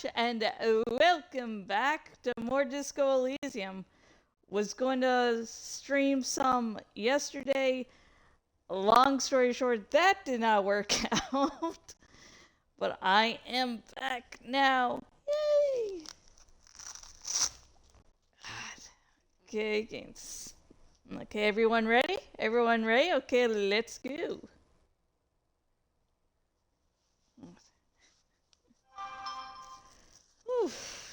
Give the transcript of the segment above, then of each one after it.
much, and welcome back to more Disco Elysium. Was going to stream some yesterday. Long story short, that did not work out. But I am back now. Yay! God. Okay, games. Okay, everyone ready? Everyone ready? Okay, let's go.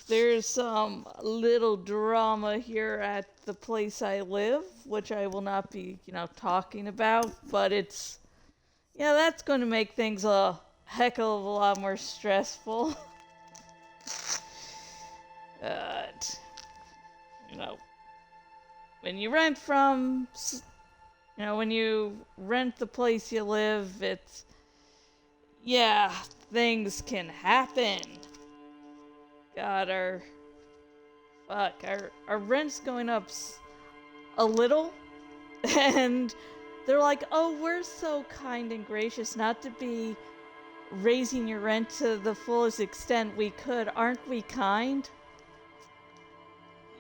There's some little drama here at the place I live, which I will not be, talking about, but that's going to make things a heck of a lot more stressful. But, you know, when you rent from, when you rent the place you live, yeah, things can happen. God, our rent's going up a little, and they're like, oh, we're so kind and gracious not to be raising your rent to the fullest extent we could. Aren't we kind?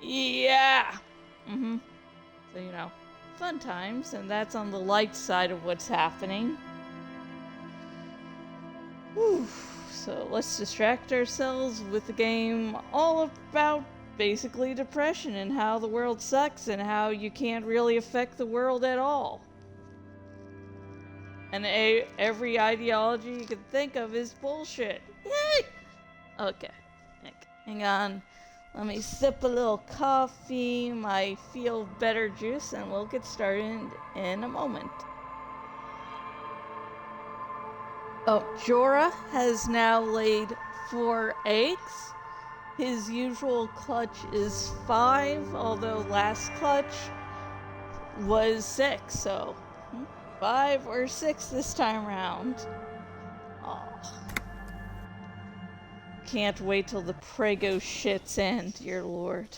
Yeah. Mm-hmm. So, fun times, and that's on the light side of what's happening. Whew. So let's distract ourselves with the game all about basically depression and how the world sucks and how you can't really affect the world at all. And every ideology you can think of is bullshit. Yay! Okay. Hang on. Let me sip a little coffee, my feel better juice, and we'll get started in a moment. Oh, Jorah has now laid 4 eggs. His usual clutch is 5, although last clutch was 6, so 5 or 6 this time around. Oh. Can't wait till the Prego shits end, dear lord.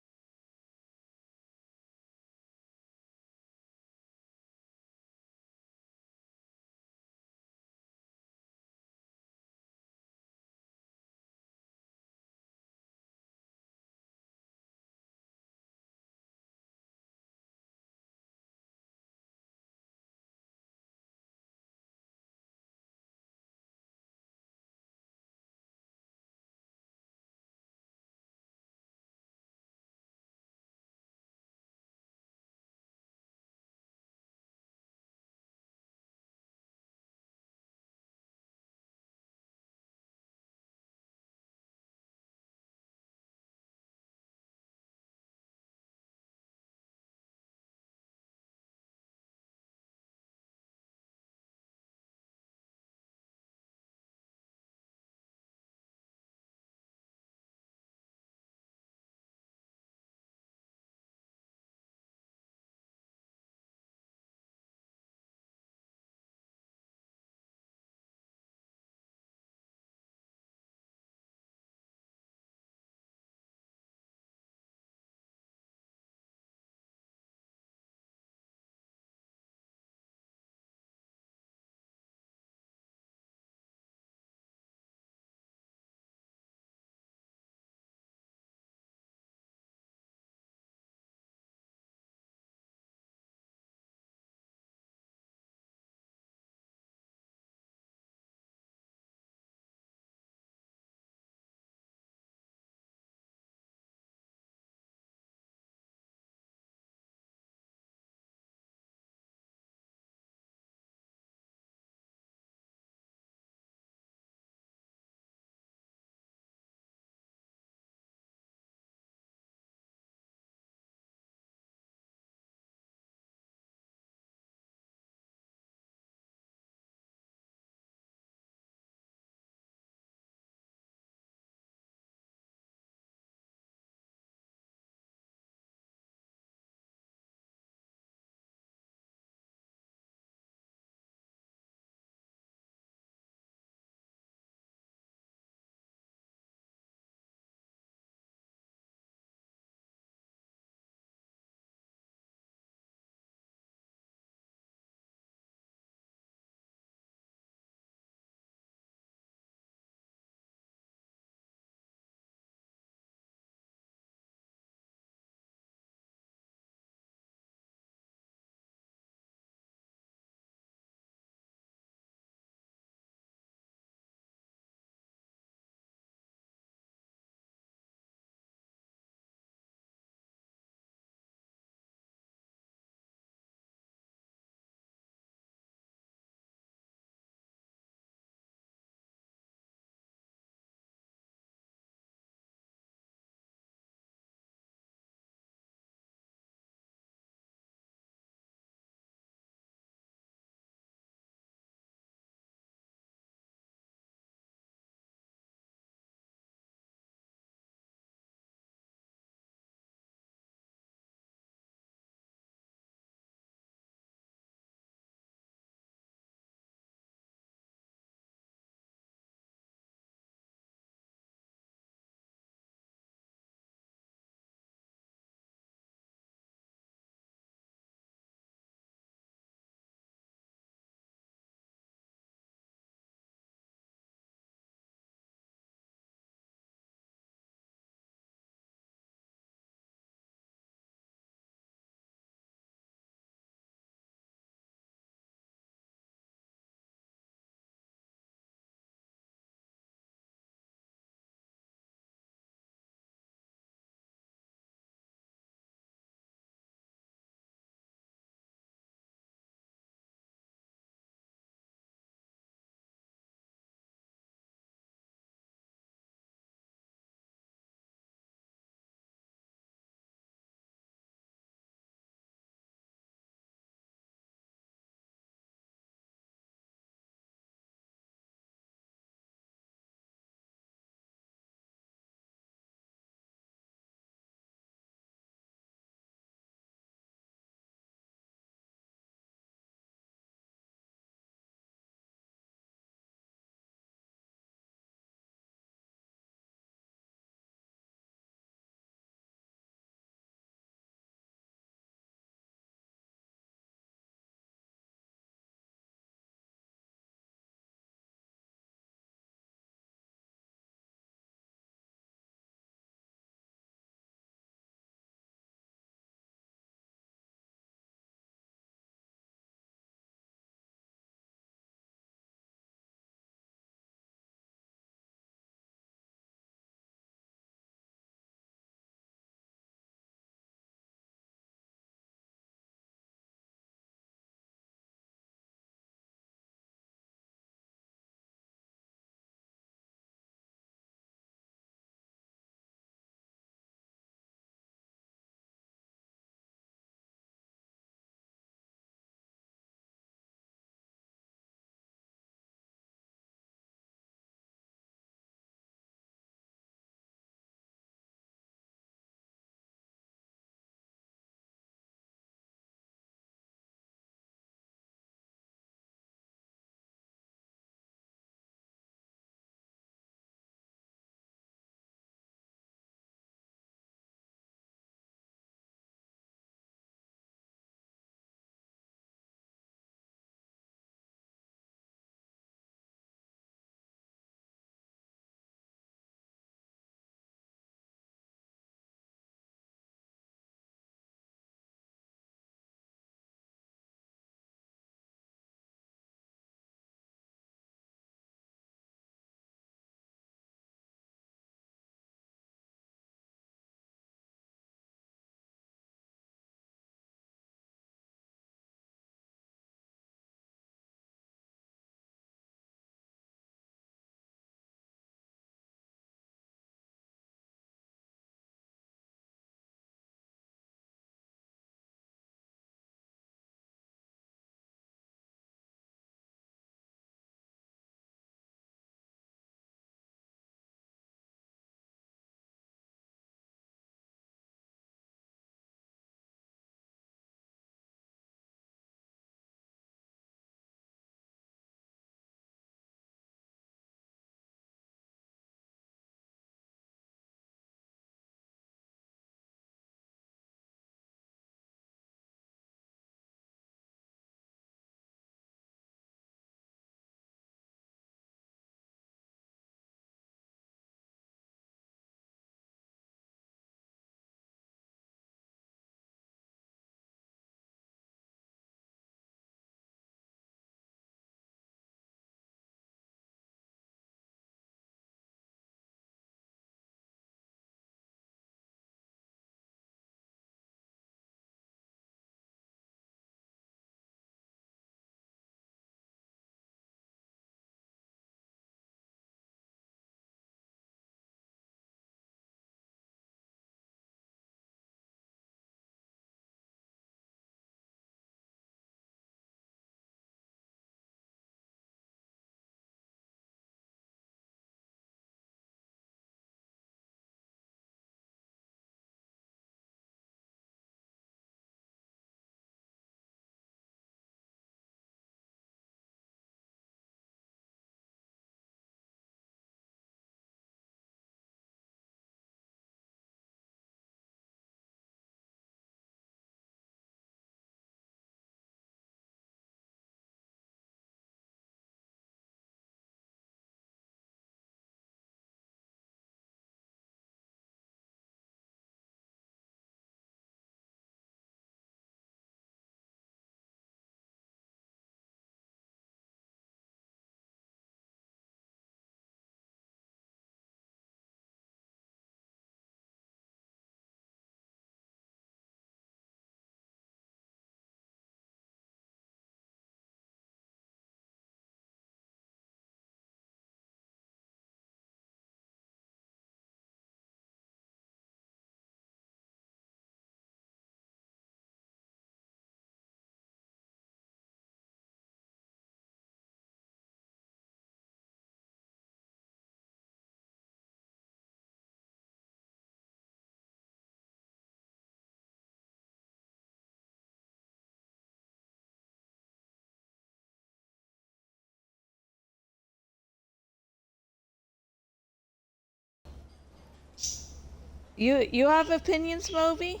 You have opinions, Moby?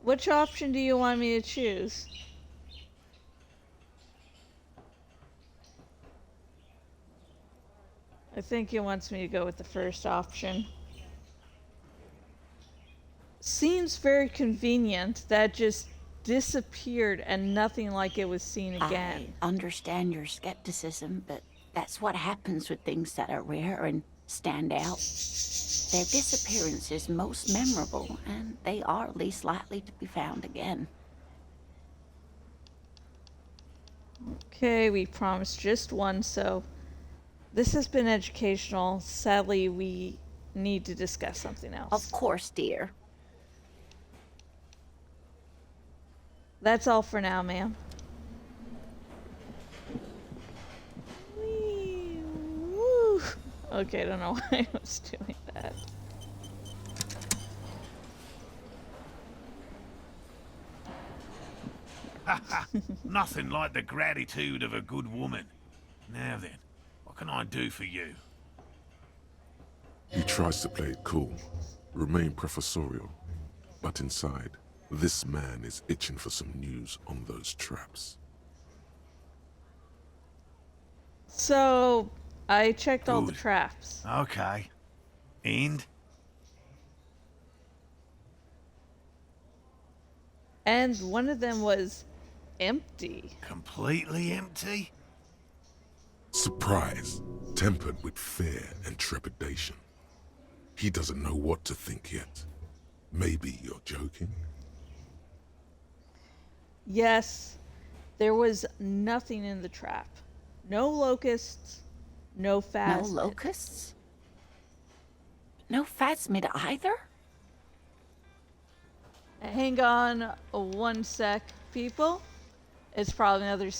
Which option do you want me to choose? I think he wants me to go with the first option. Seems very convenient that just disappeared and nothing like it was seen again. I understand your skepticism, but that's what happens with things that are rare and stand out. Their disappearance is most memorable, and they are least likely to be found again. Okay, we promised just one, so this has been educational. Sadly, we need to discuss something else. Of course, dear. That's all for now, ma'am. Whee, woo. Okay, I don't know why I was doing that. Nothing like the gratitude of a good woman. Now then, what can I do for you? He tries to play it cool, remain professorial, but inside, this man is itching for some news on those traps. So, I checked all the Good. traps. Okay. And? And one of them was empty. Completely empty? Surprise, tempered with fear and trepidation. He doesn't know what to think yet. Maybe you're joking? Yes, there was nothing in the trap. No locusts, no No phasmid. locusts? No phasmid either? Hang on one sec, people. It's probably another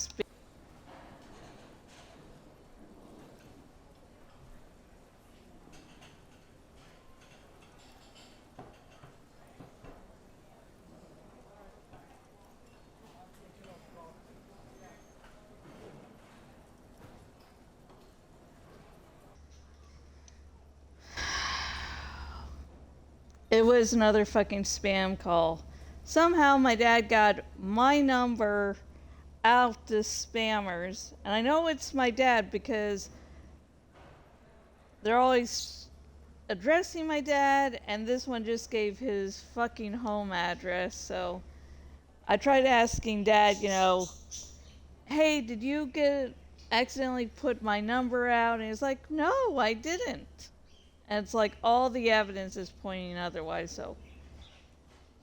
It was another fucking spam call. Somehow my dad got my number out to spammers. And I know it's my dad because they're always addressing my dad, and this one just gave his fucking home address. So I tried asking dad, hey, did you accidentally put my number out? And he's like, no, I didn't. And it's like all the evidence is pointing otherwise, so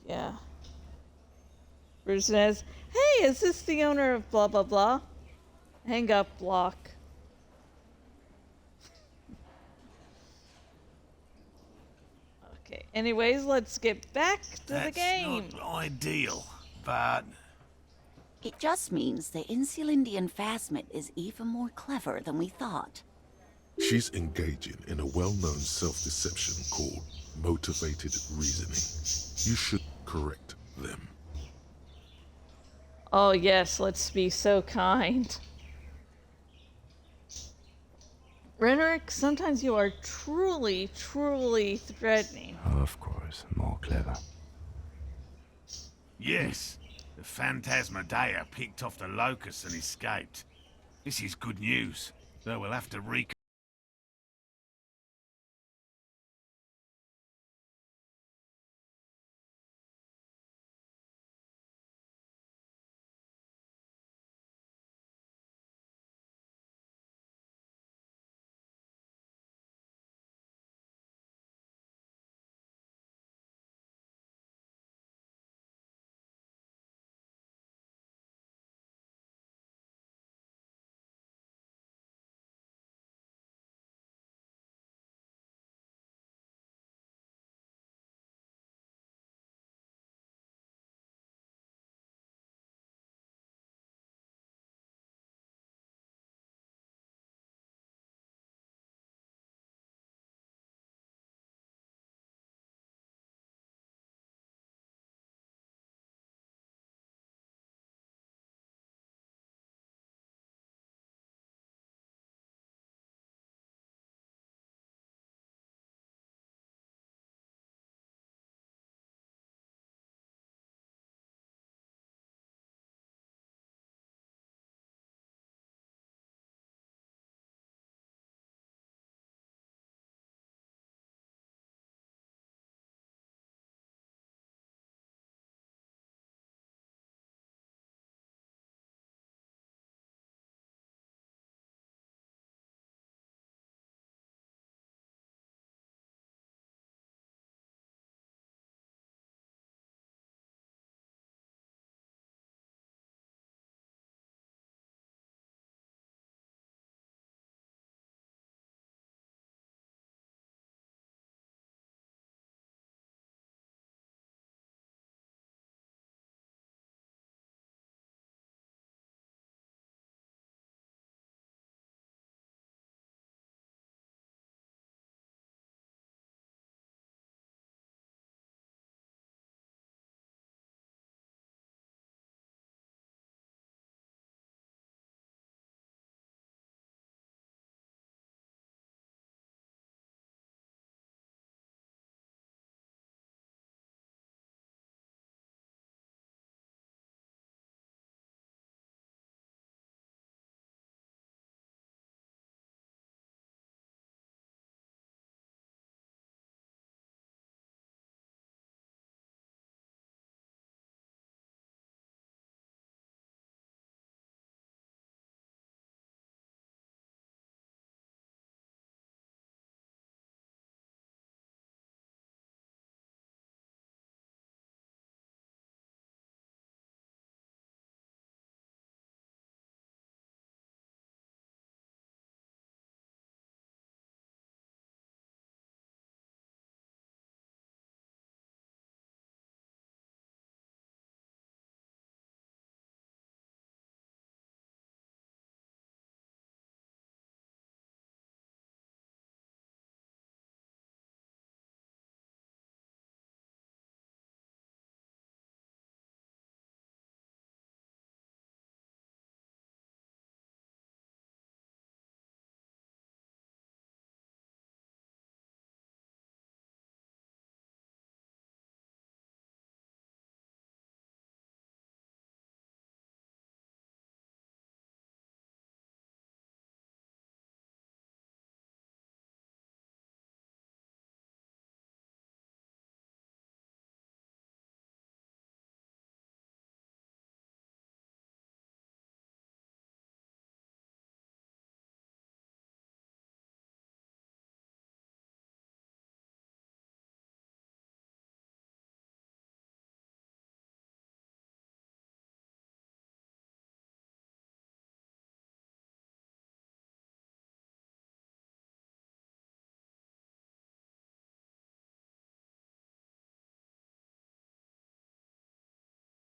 yeah. Bruce says, hey, is this the owner of blah blah blah? Hang up, block. Okay, anyways, let's get back to the game. That's not ideal, but... It just means the Insulindian phasmid is even more clever than we thought. She's engaging in a well-known self-deception called motivated reasoning. You should correct them. Oh yes, let's be so kind. Renrick, sometimes you are truly, truly threatening. Of course, more clever. Yes, the Phantasmadeia picked off the locusts and escaped. This is good news, though we'll have to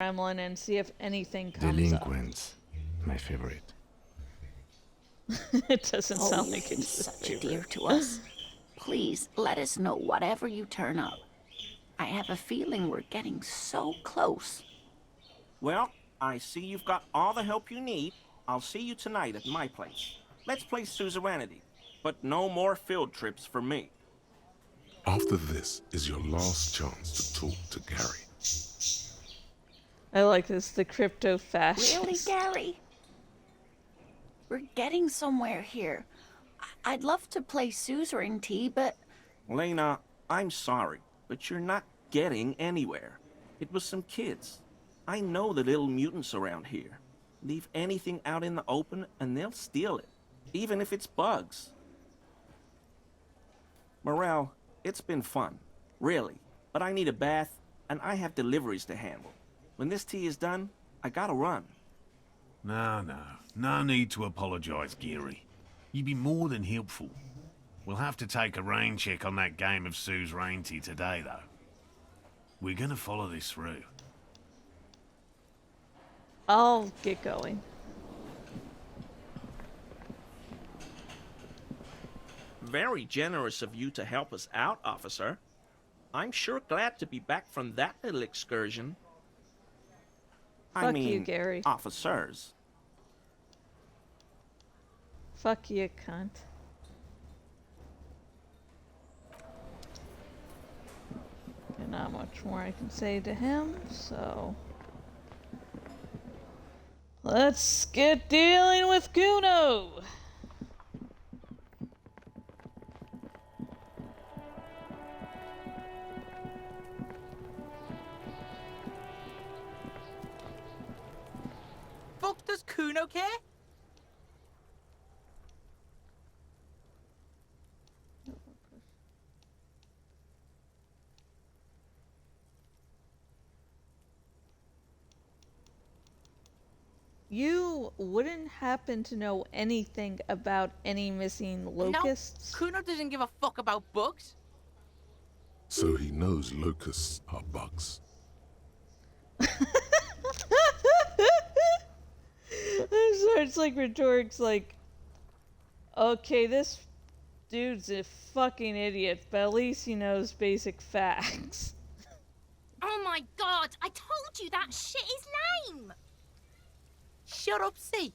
gremlin and see if anything comes Delinquents. My favorite. up. It doesn't Oh, sound you've like been it's his such a favorite. dear to us. Please let us know whatever you turn up. I have a feeling we're getting so close. Well, I see you've got all the help you need. I'll see you tonight at my place. Let's play suzerainty, but no more field trips for me. After this is your last chance to talk to Gary. I like this, the crypto fascist. Really, Gary? We're getting somewhere here. I'd love to play suzerainty, but Lena, I'm sorry, but you're not getting anywhere. It was some kids. I know the little mutants around here. Leave anything out in the open and they'll steal it, even if it's bugs. Morel, it's been fun, really, but I need a bath and I have deliveries to handle. When this tea is done, I gotta run. No need to apologise, Geary. You'd be more than helpful. We'll have to take a rain check on that game of suzerainty today, though. We're gonna follow this through. I'll get going. Very generous of you to help us out, officer. I'm sure glad to be back from that little excursion. I Fuck mean, you, Gary. officers. Fuck you, cunt. And not much more I can say to him, so... Let's get dealing with Kuno! Fuck does Kuno care? You wouldn't happen to know anything about any missing locusts? No, Kuno doesn't give a fuck about bugs. So he knows locusts are bugs. I'm sorry, it's like rhetorics like, okay, this dude's a fucking idiot, but at least he knows basic facts. Oh my god, I told you that shit is lame! Shut up, see.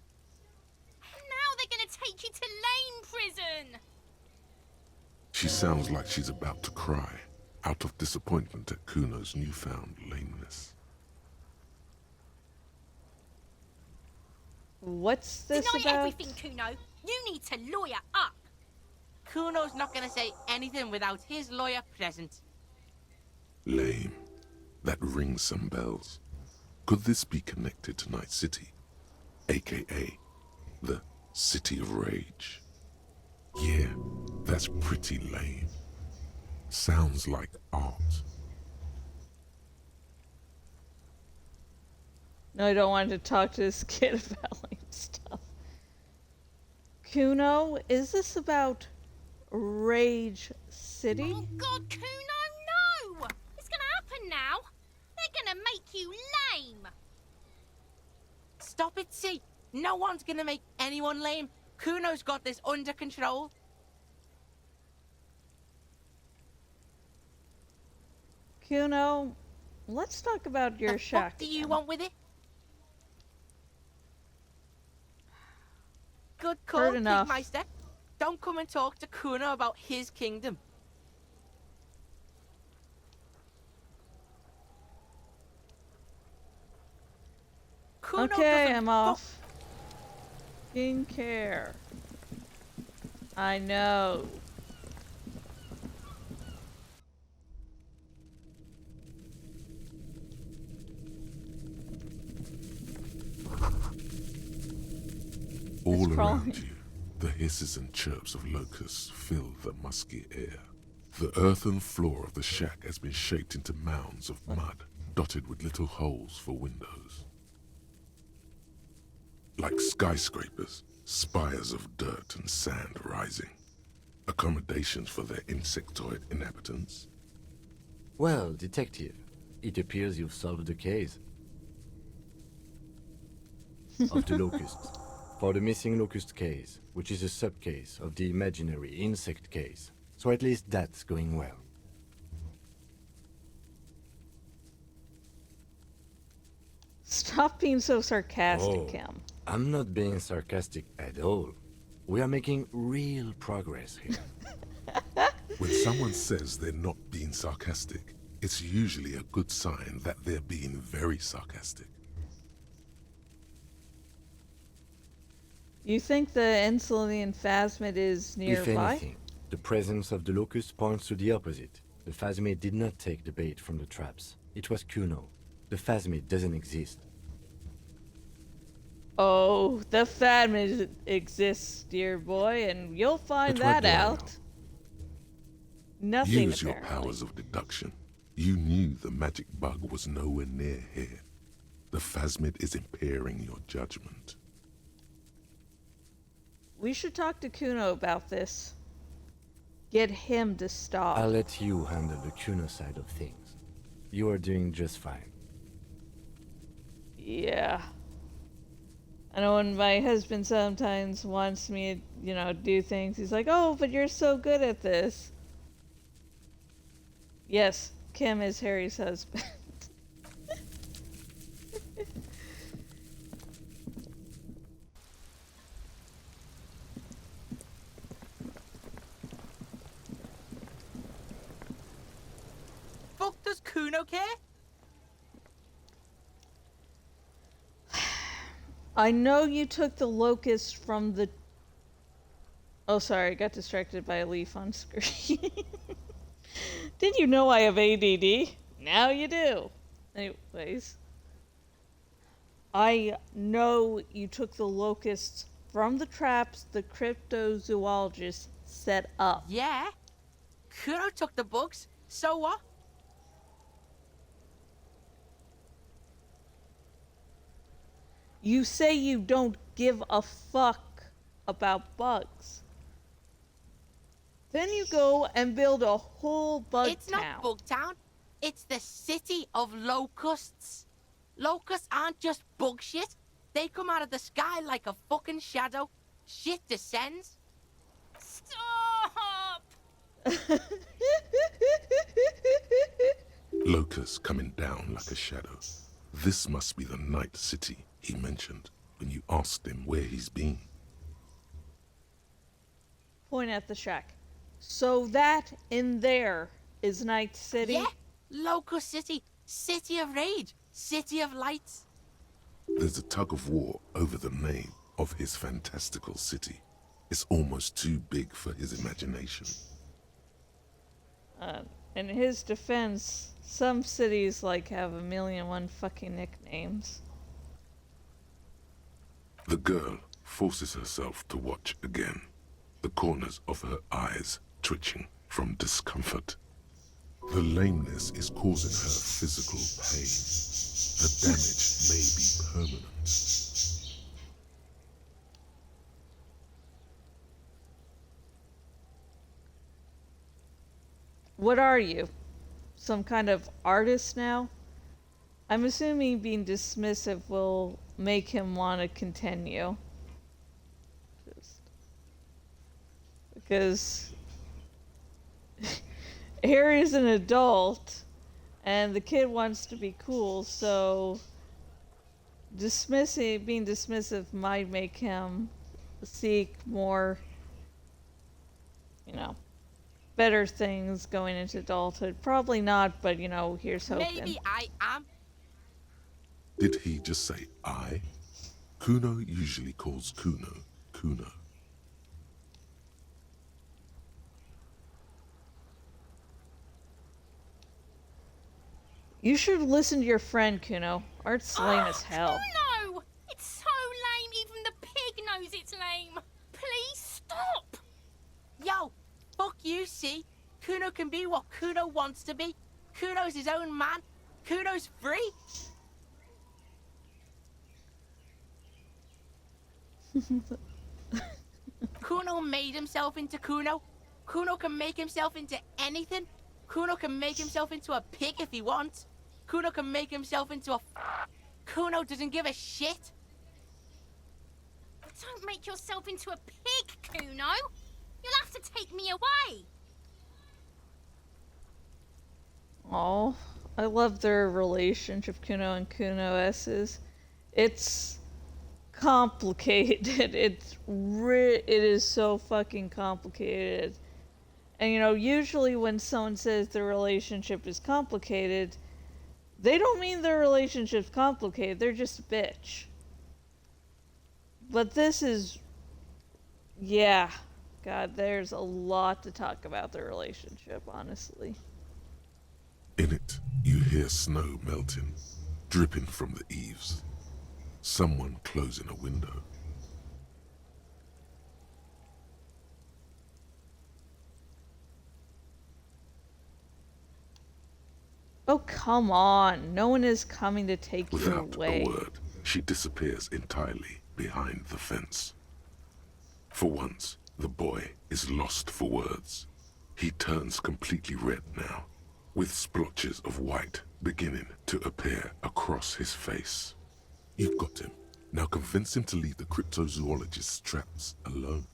Now they're gonna take you to lame prison! She sounds like she's about to cry, out of disappointment at Kuno's newfound lameness. What's this Deny about? everything, Kuno. You need to lawyer up. Kuno's not gonna say anything without his lawyer present. Lame. That rings some bells. Could this be connected to Night City? AKA, the City of Rage. Yeah, that's pretty lame. Sounds like art. No, I don't want to talk to this kid about lame stuff. Kuno, is this about Rage City? Oh god, Kuno, no! It's gonna happen now. They're gonna make you lame. Stop it, see. No one's gonna make anyone lame. Kuno's got this under control. Kuno, let's talk about your The shack. fuck do you then. want with it? Good call, Heard enough. Pigmeister. Don't come and talk to Kuno about his kingdom. Kuno Okay, doesn't I'm fuck- off. Skincare. I know. All crawling. around you, the hisses and chirps of locusts fill the musky air. The earthen floor of the shack has been shaped into mounds of mud, dotted with little holes for windows. Like skyscrapers, spires of dirt and sand rising. Accommodations for their insectoid inhabitants. Well, Detective, it appears you've solved the case. of the locusts for the missing locust case, which is a sub-case of the imaginary insect case. So at least that's going well. Stop being so sarcastic, Oh. Kim. I'm not being sarcastic at all. We are making real progress here. When someone says they're not being sarcastic, it's usually a good sign that they're being very sarcastic. You think the Enceladian phasmid is If nearby? anything, the presence of the locust points to the opposite. The phasmid did not take the bait from the traps. It was Kuno. The phasmid doesn't exist. Oh, the phasmid exists, dear boy, and you'll find But what that do I out. know? Nothing, Use your apparently. powers of deduction. You knew the magic bug was nowhere near here. The phasmid is impairing your judgment. We should talk to Kuno about this. Get him to stop. I'll let you handle the Kuno side of things. You are doing just fine. Yeah. I know when my husband sometimes wants me to, do things, he's like, oh, but you're so good at this. Yes, Kim is Harry's husband. Fuck does Kuno care? I know you took the locust from the... Oh, sorry, I got distracted by a leaf on screen. Did you know I have ADD? Now you do. Anyways. I know you took the locusts from the traps the cryptozoologist set up. Yeah. Kuno took the bugs. So what? You say you don't give a fuck about bugs. Then you go and build a whole bug It's town. not Bugtown. It's the city of locusts. Locusts aren't just bug shit. They come out of the sky like a fucking shadow. Shit descends. Stop! Locusts coming down like a shadow. This must be the night city he mentioned when you asked him where he's been. Point at the shack. So that in there is Night City? Yeah. Locust City. City of Rage. City of Lights. There's a tug of war over the name of his fantastical city. It's almost too big for his imagination. In his defense, some cities have 1,000,001 fucking nicknames. The girl forces herself to watch again, the corners of her eyes twitching from discomfort. The lameness is causing her physical pain. The damage may be permanent. What are you? Some kind of artist now? I'm assuming being dismissive will make him want to continue. Because Harry's an adult and the kid wants to be cool, so being dismissive might make him seek more, better things going into adulthood. Probably not, but here's hoping. Maybe I am. Did he just say I? Kuno usually calls Kuno, Kuno. You should listen to your friend, Kuno. Art's lame as hell. No! It's so lame, even the pig knows it's lame. Please stop! Yo, fuck you, see? Kuno can be what Kuno wants to be. Kuno's his own man. Kuno's free. Kuno made himself into Kuno. Kuno can make himself into anything. Kuno can make himself into a pig if he wants. Kuno can make himself into a... Kuno doesn't give a shit. Don't make yourself into a pig, Kuno. You'll have to take me away. Oh, I love their relationship, Kuno and Kuno S's. It's complicated. It is so fucking complicated. And you know, usually when someone says their relationship is complicated, they don't mean their relationship's complicated. They're just a bitch. But this is, yeah, God, there's a lot to talk about their relationship, honestly. In it, you hear snow melting, dripping from the eaves. Someone closing a window. Oh, come on. No one is coming to take you Without away. a word, she disappears entirely behind the fence. For once, the boy is lost for words. He turns completely red now, with splotches of white beginning to appear across his face. You've got him. Now convince him to leave the cryptozoologist's traps alone.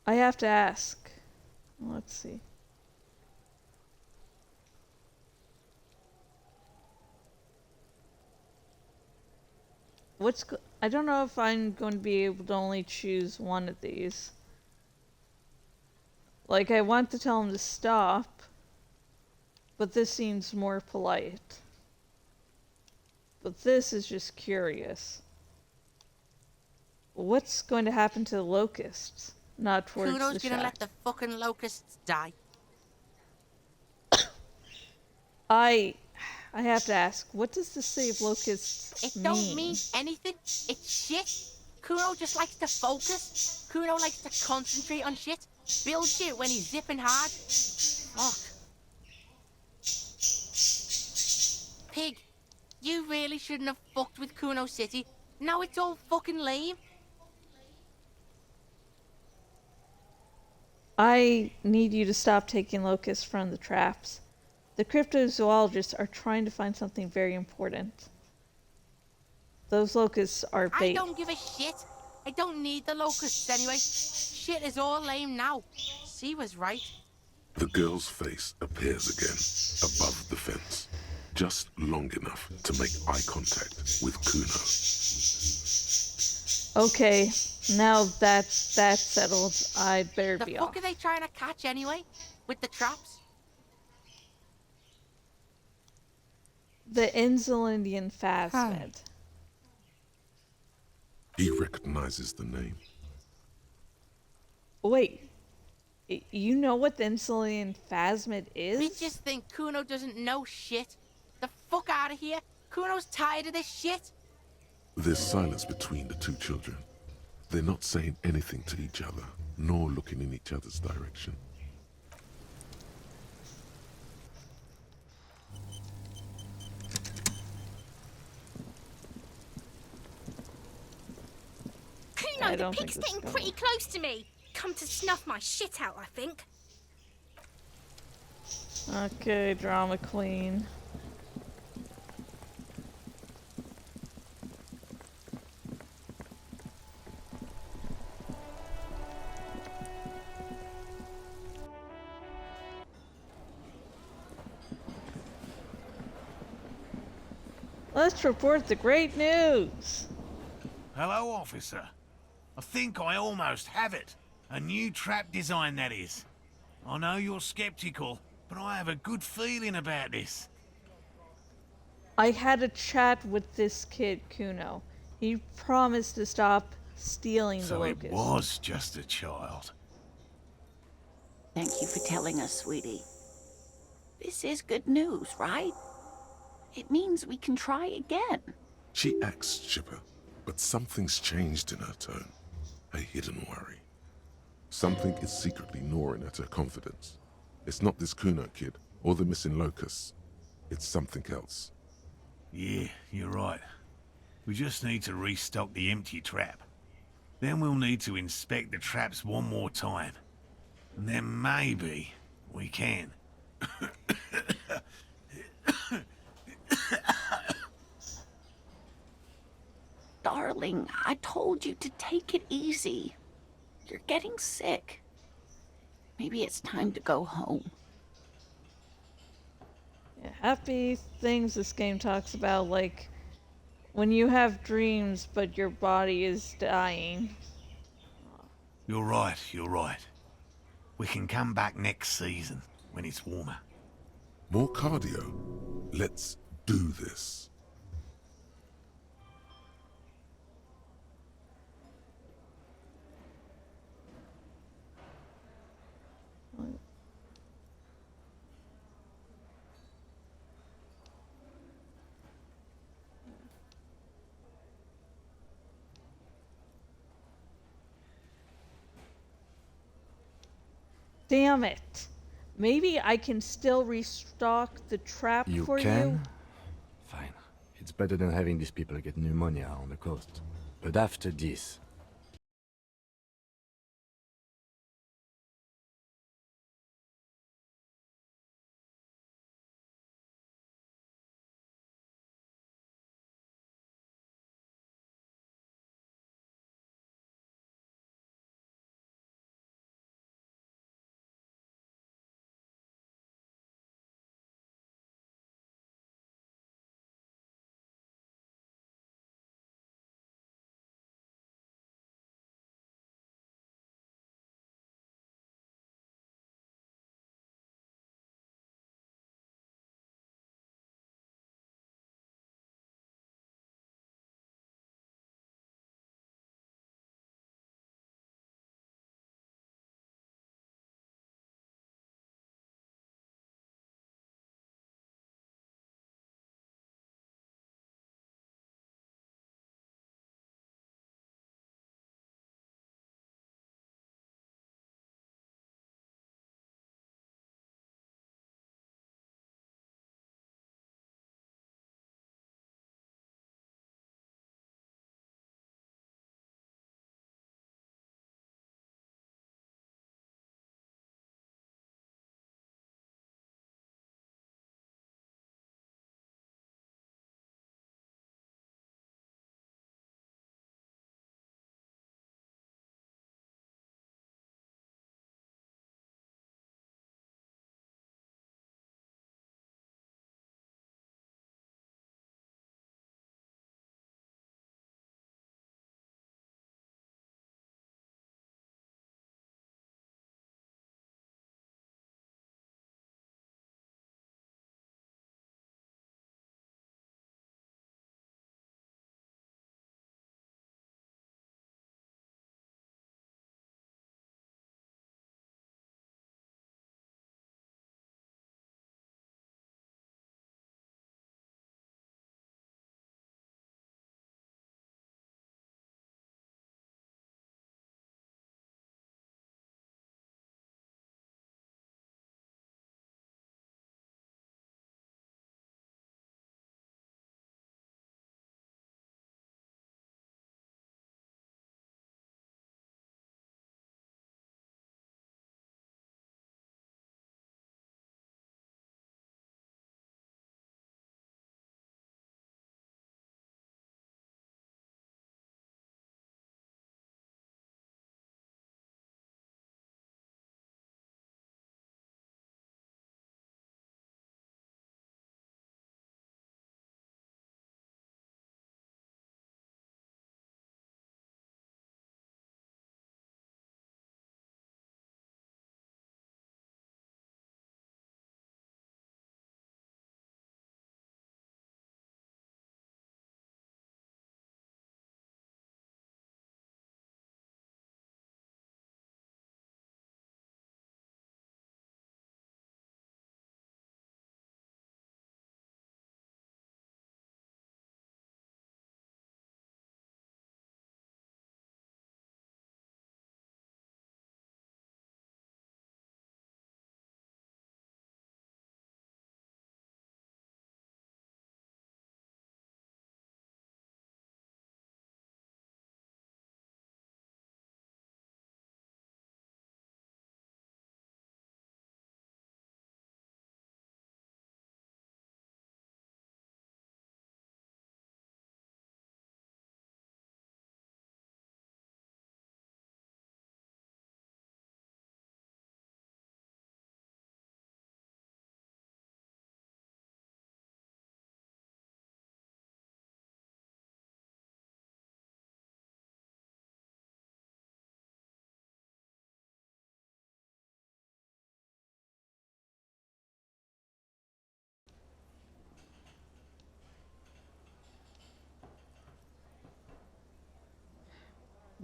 I have to ask. Let's see. I don't know if I'm going to be able to only choose one of these. Like, I want to tell him to stop, but this seems more polite. But this is just curious. What's going to happen to the locusts? Not towards Kuno's the gonna shack. let the fucking locusts die. I have to ask, what does the city of locusts It mean? don't mean anything. It's shit. Kuno just likes to focus. Kuno likes to concentrate on shit. Build shit when he's zipping hard. Fuck. Pig, you really shouldn't have fucked with Kuno City. Now it's all fucking lame. I need you to stop taking locusts from the traps. The cryptozoologists are trying to find something very important. Those locusts are I bait. don't give a shit. I don't need the locusts anyway. Shit is all lame now. She was right. The girl's face appears again, above the fence, just long enough to make eye contact with Kuno. Okay, now that's settled. I'd better The be fuck off. are they trying to catch anyway? With the traps? The Insulindian Phasmid. He recognizes the name. Wait, you know what the Insulindian Phasmid is? We just think Kuno doesn't know shit. The fuck out of here. Kuno's tired of this shit. There's silence between the two children. They're not saying anything to each other, nor looking in each other's direction. Kuno, I the don't think pig's this is getting gonna pretty work. close to me. Come to snuff my shit out, I think. Okay, drama queen. Let's report the great news. Hello, officer. I think I almost have it. A new trap design, that is. I know you're skeptical, but I have a good feeling about this. I had a chat with this kid, Kuno. He promised to stop stealing the So it locusts. was just a child. Thank you for telling us, sweetie. This is good news, right? It means we can try again. She acts chipper, but something's changed in her tone. A hidden worry. Something is secretly gnawing at her confidence. It's not this Kuno kid, or the missing locusts. It's something else. Yeah, you're right. We just need to restock the empty trap. Then we'll need to inspect the traps one more time. Then maybe we can. Darling, I told you to take it easy. You're getting sick. Maybe it's time to go home. Yeah, happy things this game talks about, like when you have dreams but your body is dying. You're right, you're right. We can come back next season, when it's warmer. More cardio. Let's do this. Damn it. Maybe I can still restock the trap You for can? you. Fine. It's better than having these people get pneumonia on the coast. But after this,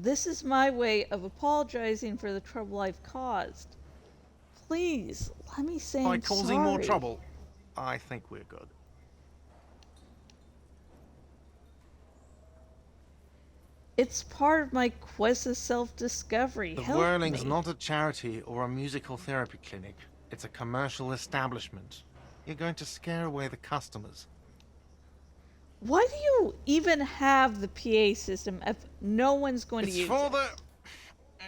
This is my way of apologizing for the trouble I've caused. Please, let me say By I'm causing more sorry. trouble, I think we're good. It's part of my quest of self-discovery. The Help Whirling's me. not a charity or a musical therapy clinic. It's a commercial establishment. You're going to scare away the customers. Why do you even have the PA system if no one's going to use it?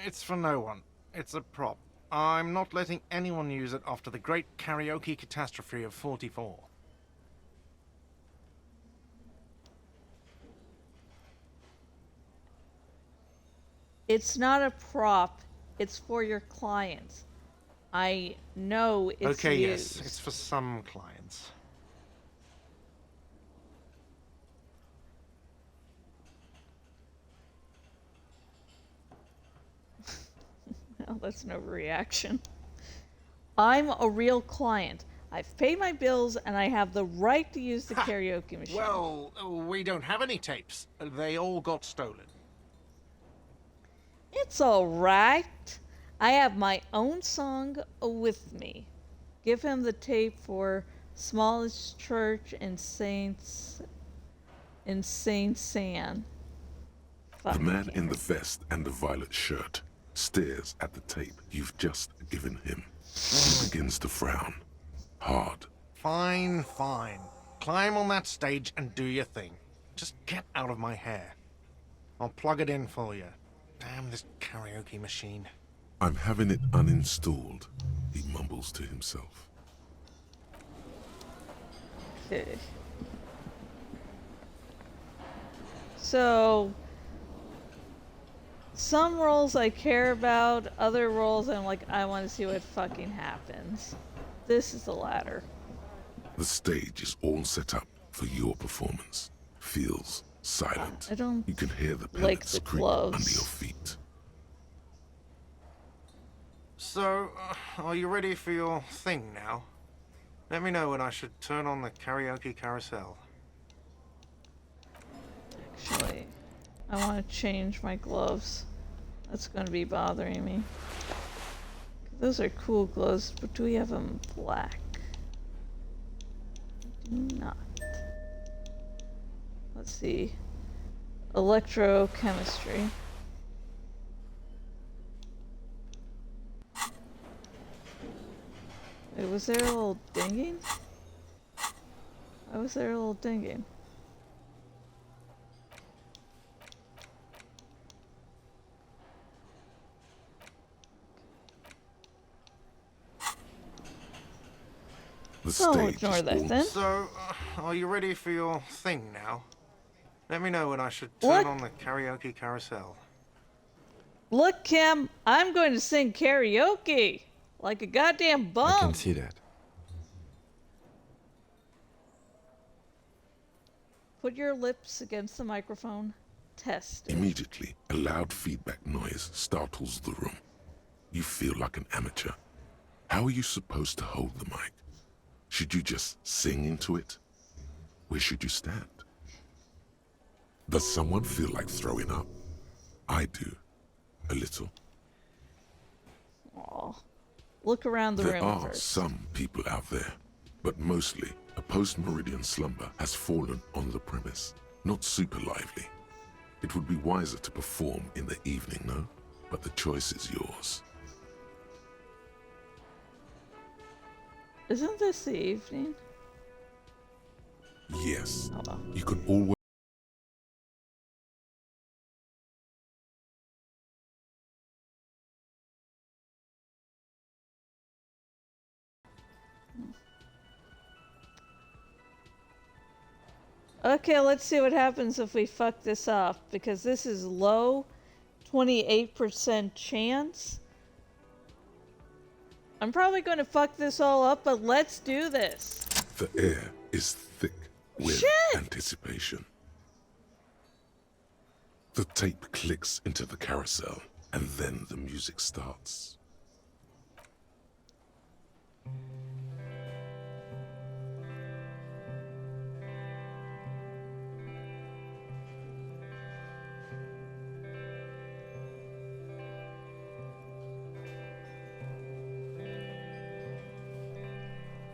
It's for no one. It's a prop. I'm not letting anyone use it after the great karaoke catastrophe of '44. It's not a prop. It's for your clients. I know it's Okay, used. yes, it's for some clients. Well, that's no reaction. I'm a real client. I've paid my bills and I have the right to use the karaoke machine. Well, we don't have any tapes. They all got stolen. It's all right. I have my own song with me. Give him the tape for Smallest Church in Saint San. The man in the vest and the violet shirt stares at the tape you've just given him and begins to frown. Hard. Fine, fine. Climb on that stage and do your thing. Just get out of my hair. I'll plug it in for you. Damn this karaoke machine. I'm having it uninstalled, he mumbles to himself. Okay. So, some roles I care about, other roles I'm like, I want to see what fucking happens. This is the latter. The stage is all set up for your performance. Feels silent. I don't You can hear the like pellets the creak gloves. under your feet. So, are you ready for your thing now? Let me know when I should turn on the karaoke carousel. Actually, I want to change my gloves. That's going to be bothering me. Those are cool gloves, but do we have them black? We do not. Let's see. Electrochemistry. Wait, was there a little dinging? Why was there a little dinging? The Oh, stage ignore is that all then. So, are you ready for your thing now? Let me know when I should turn What? on the karaoke carousel. Look, Kim, I'm going to sing karaoke like a goddamn bum. I can see that. Put your lips against the microphone. Test it. Immediately, a loud feedback noise startles the room. You feel like an amateur. How are you supposed to hold the mic? Should you just sing into it? Where should you stand? Does someone feel like throwing up? I do. A little. Aw. Look around the There room are first. some people out there, but mostly a post-meridian slumber has fallen on the premise. Not super lively. It would be wiser to perform in the evening, no? But the choice is yours. Isn't this the evening? Yes, Oh, well. you can always... Okay, let's see what happens if we fuck this up, because this is low, 28% chance. I'm probably going to fuck this all up, but let's do this. The air is thick with Shit! anticipation. The tape clicks into the carousel, and then the music starts.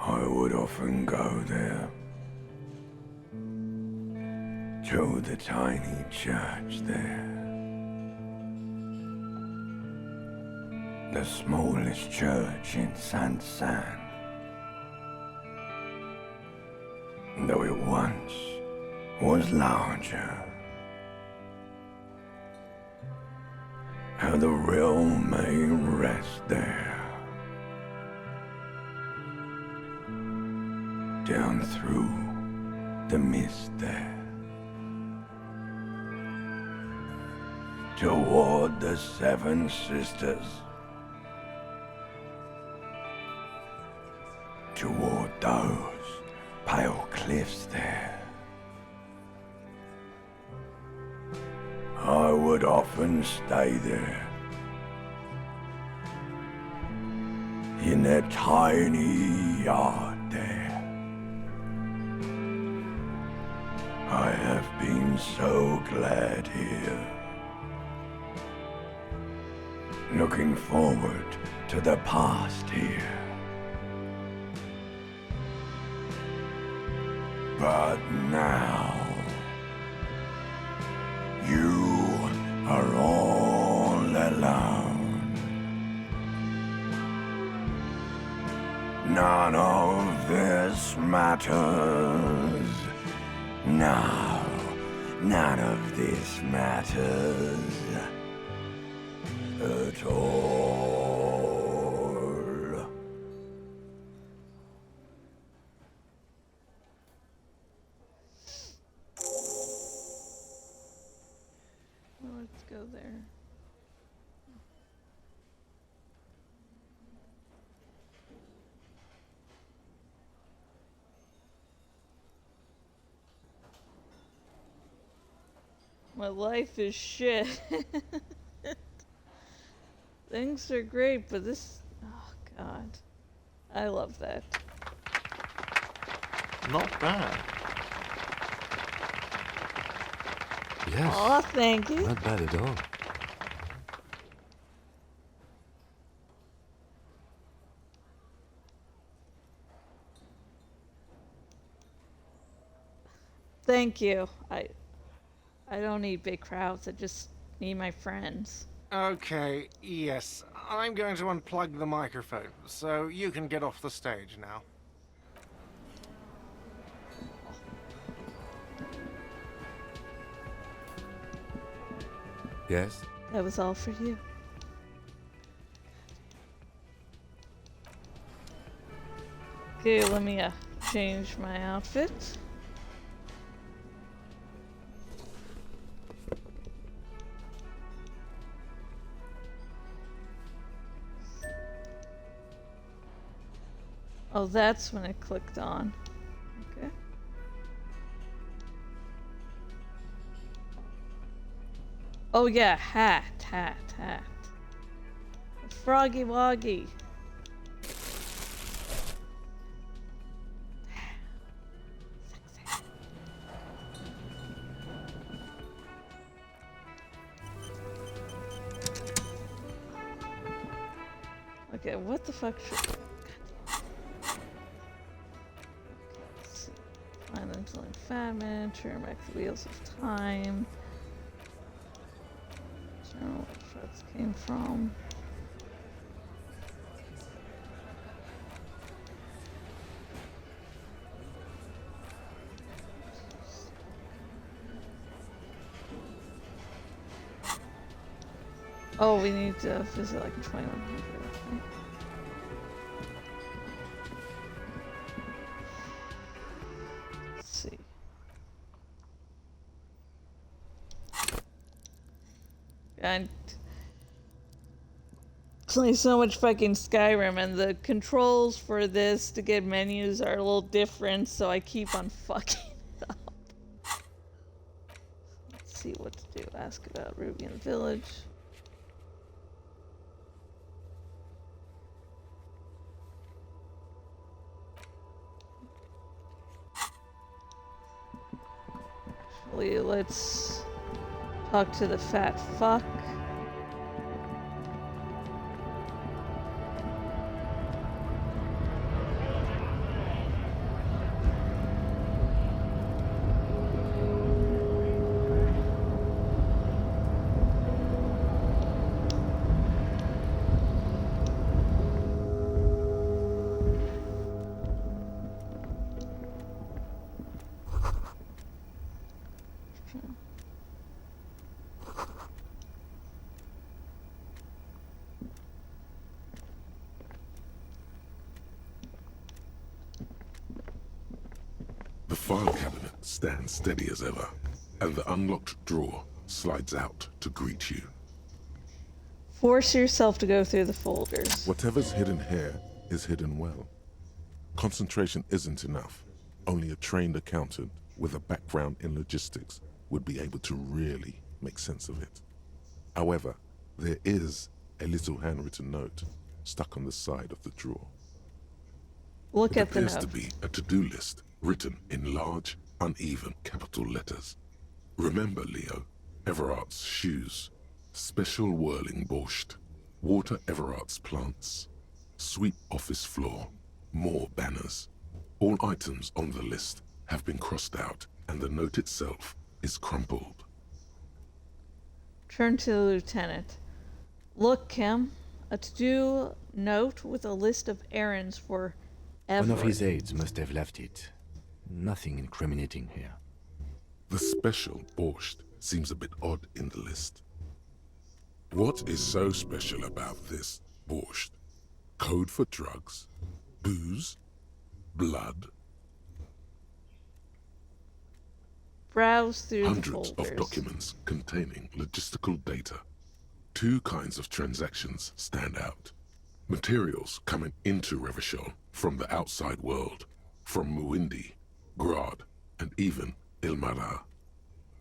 I would often go there. To the tiny church there. The smallest church in San. Though it once was larger. How the realm may rest there. Down through the mist there. Toward the Seven Sisters. Toward those pale cliffs there. I would often stay there. In their tiny yard there. I have been so glad here. Looking forward to the past here. But now, you are all alone. None of this matters. No, none of this matters at all. Well, let's go there. My life is shit. Things are great, but this... Oh, God. I love that. Not bad. Yes. Aw, thank you. Not bad at all. Thank you. I don't need big crowds. I just need my friends. Okay, yes. I'm going to unplug the microphone, so you can get off the stage now. Yes? That was all for you. Okay, let me change my outfit. Oh, that's when it clicked on. Okay. Oh yeah, hat. Froggy Woggy. Okay, what the fuck should... Find them selling famine, turn back the wheels of time. I don't know where the shots came from. Oh, we need to visit like 2100. Okay. Let's see. And playing so much fucking Skyrim, and the controls for this to get menus are a little different, so I keep on fucking it up. Let's see what to do. Ask about Ruby in the village. Actually, let's talk to the fat fuck. file cabinet stands steady as ever, and the unlocked drawer slides out to greet you. Force yourself to go through the folders. Whatever's hidden here is hidden well. Concentration isn't enough. Only a trained accountant with a background in logistics would be able to really make sense of it. However, there is a little handwritten note stuck on the side of the drawer. Look It at the appears note. to be a to-do list written in large, uneven capital letters. Remember, Leo, Everard's shoes, special whirling borscht, water Everard's plants, sweep office floor, more banners. All items on the list have been crossed out, and the note itself is crumpled. Turn to the lieutenant. Look, Kim. A to-do note with a list of errands for Everard. One of his aides must have left it. Nothing incriminating here. The special borscht seems a bit odd in the list. What is so special about this borscht? Code for drugs? Booze? Blood? Browse through Hundreds the folders. of documents containing logistical data. 2 kinds of transactions stand out. Materials coming into Revachol from the outside world, from Muindi, Grad, and even Ilmara.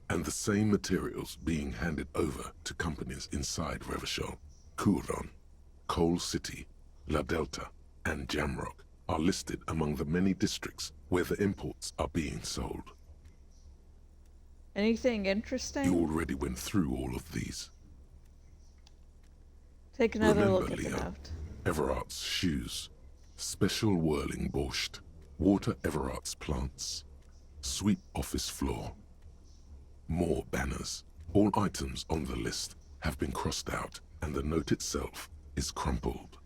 And the same materials being handed over to companies inside Revachol, Kuron, Coal City, La Delta, and Jamrock are listed among the many districts where the imports are being sold. Anything interesting? You already went through all of these. Take another Remember, look at the Leo, note. Everard's shoes, special whirling borscht, water Everard's plants, sweep office floor, more banners. All items on the list have been crossed out, and the note itself is crumpled.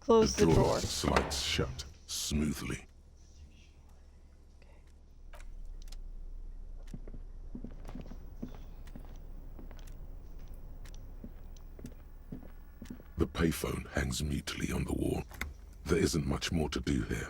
Close the drawer. Slides shut smoothly. The payphone hangs mutely on the wall. There isn't much more to do here.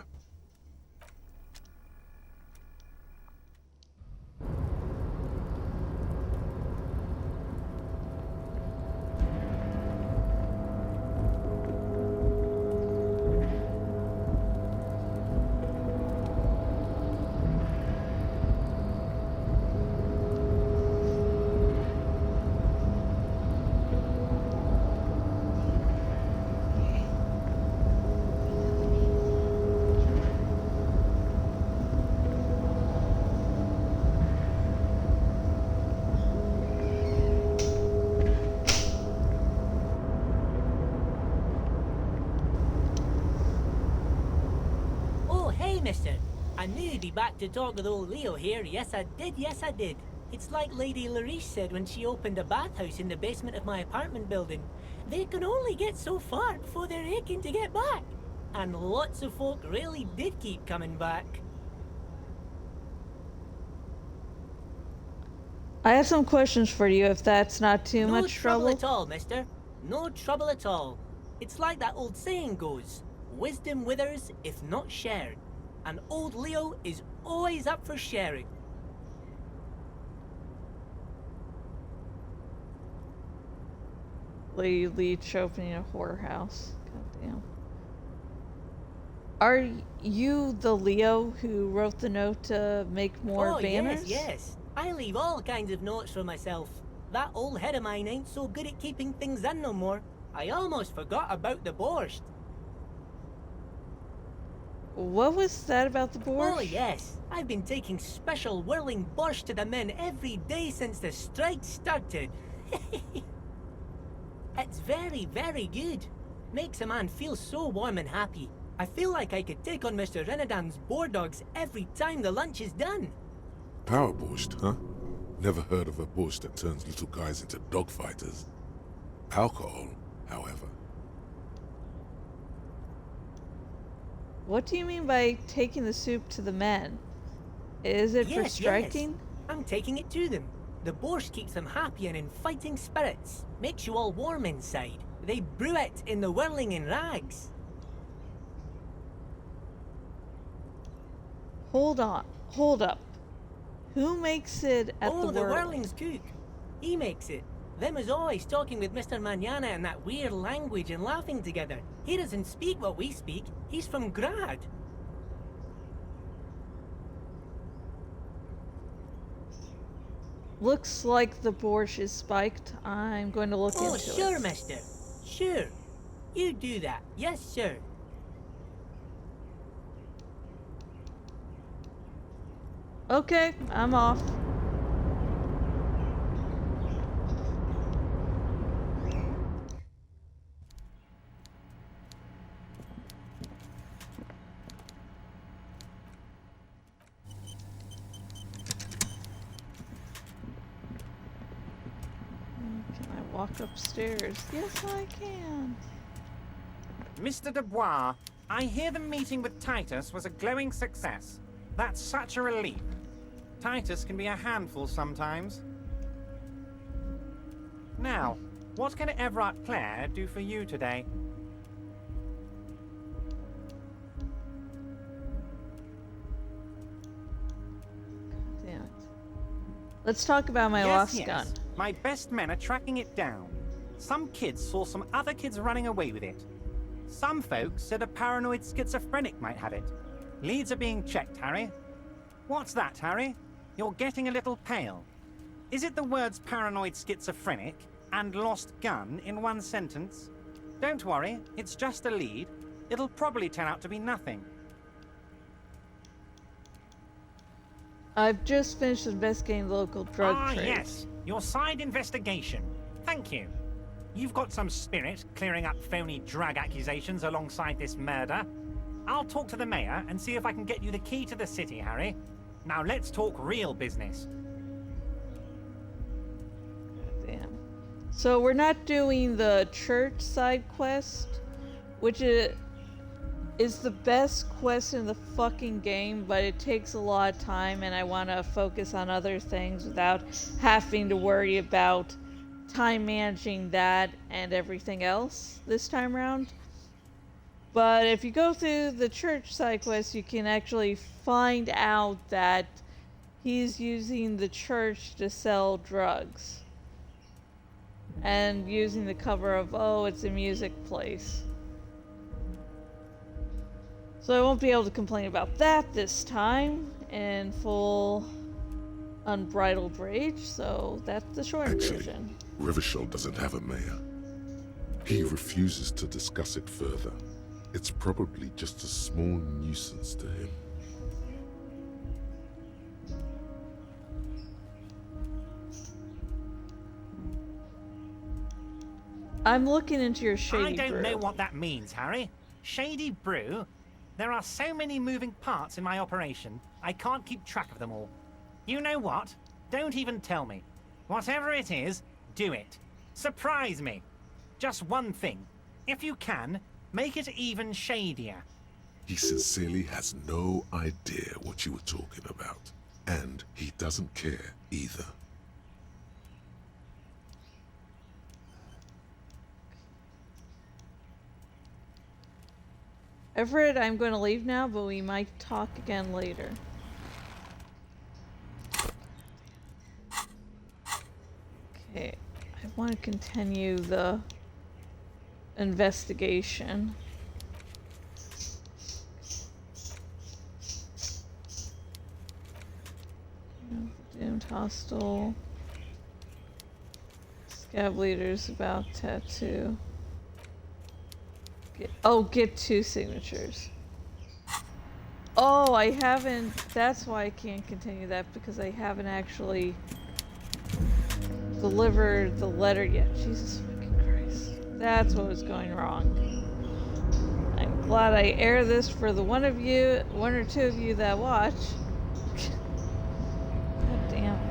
Mister. I knew you'd be back to talk with old Leo here. Yes, I did. It's like Lady Lariche said when she opened a bathhouse in the basement of my apartment building. They can only get so far before they're aching to get back. And lots of folk really did keep coming back. I have some questions for you if that's not too No much trouble trouble. at all, mister. No trouble at all. It's like that old saying goes, wisdom withers if not shared. And old Leo is always up for sharing. Lady Leech opening a whorehouse. Goddamn. Are you the Leo who wrote the note to make more banners? Yes. I leave all kinds of notes for myself. That old head of mine ain't so good at keeping things in no more. I almost forgot about the borscht. What was that about the borscht? Oh yes, I've been taking special whirling borscht to the men every day since the strike started. It's very, very good. Makes a man feel so warm and happy. I feel like I could take on Mr. Renadan's boar dogs every time the lunch is done. Power borscht, huh? Never heard of a borscht that turns little guys into dogfighters. Alcohol, however. What do you mean by taking the soup to the men? Is it for striking? Yes. I'm taking it to them. The borscht keeps them happy and in fighting spirits. Makes you all warm inside. They brew it in the whirling in rags. Hold on. Hold up. Who makes it at Oh, the the world? Whirling's cook. He makes it. Them is always talking with Mr. Manana in that weird language and laughing together. He doesn't speak what we speak. He's from Grad. Looks like the borscht is spiked. I'm going to look Oh, into sure, it. mister. Sure. You do that. Yes, sir. Okay, I'm off. Can I walk upstairs? Yes, I can. Mr. Dubois, I hear the meeting with Titus was a glowing success. That's such a relief. Titus can be a handful sometimes. Now, what can Everard Clare do for you today? Damn it. Let's talk about my lost gun. My best men are tracking it down. Some kids saw some other kids running away with it. Some folks said a paranoid schizophrenic might have it. Leads are being checked, Harry. What's that, Harry? You're getting a little pale. Is it the words paranoid schizophrenic and lost gun in one sentence? Don't worry, it's just a lead. It'll probably turn out to be nothing. I've just finished investigating the local drug trade. Yes, your side investigation. Thank you. You've got some spirit clearing up phony drug accusations alongside this murder. I'll talk to the mayor and see if I can get you the key to the city, Harry. Now let's talk real business. Damn. So we're not doing the church side quest, which is the best quest in the fucking game, but it takes a lot of time and I want to focus on other things without having to worry about time managing that and everything else this time around. But if you go through the church side quest, you can actually find out that he's using the church to sell drugs. And using the cover of, oh, it's a music place. So I won't be able to complain about that this time in full unbridled rage, so that's the short version. Revachol doesn't have a mayor. He refuses to discuss it further. It's probably just a small nuisance to him. I'm looking into your shady I don't brew. know what that means, Harry. Shady brew? There are so many moving parts in my operation, I can't keep track of them all. You know what? Don't even tell me. Whatever it is, do it. Surprise me. Just one thing. If you can, make it even shadier. He sincerely has no idea what you were talking about. And he doesn't care either. Everett, I'm going to leave now, but we might talk again later. Okay, I want to continue the investigation. Doomed hostile. Scab leaders about tattoo. Get 2 signatures. Oh, I haven't. That's why I can't continue that, because I haven't actually delivered the letter yet. Jesus fucking Christ. That's what was going wrong. I'm glad I air this for the one or two of you that watch. God damn it.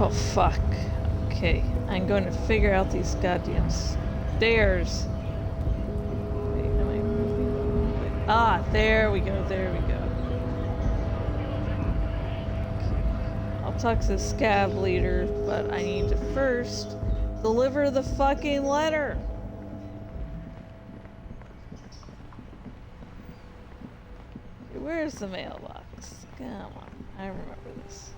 Oh, fuck. Okay, I'm going to figure out these goddamn stairs. Wait, am I moving? Wait. Ah, there we go, there we go. Okay. I'll talk to the scab leader, but I need to first deliver the fucking letter. Okay, where's the mailbox? Come on, I remember this.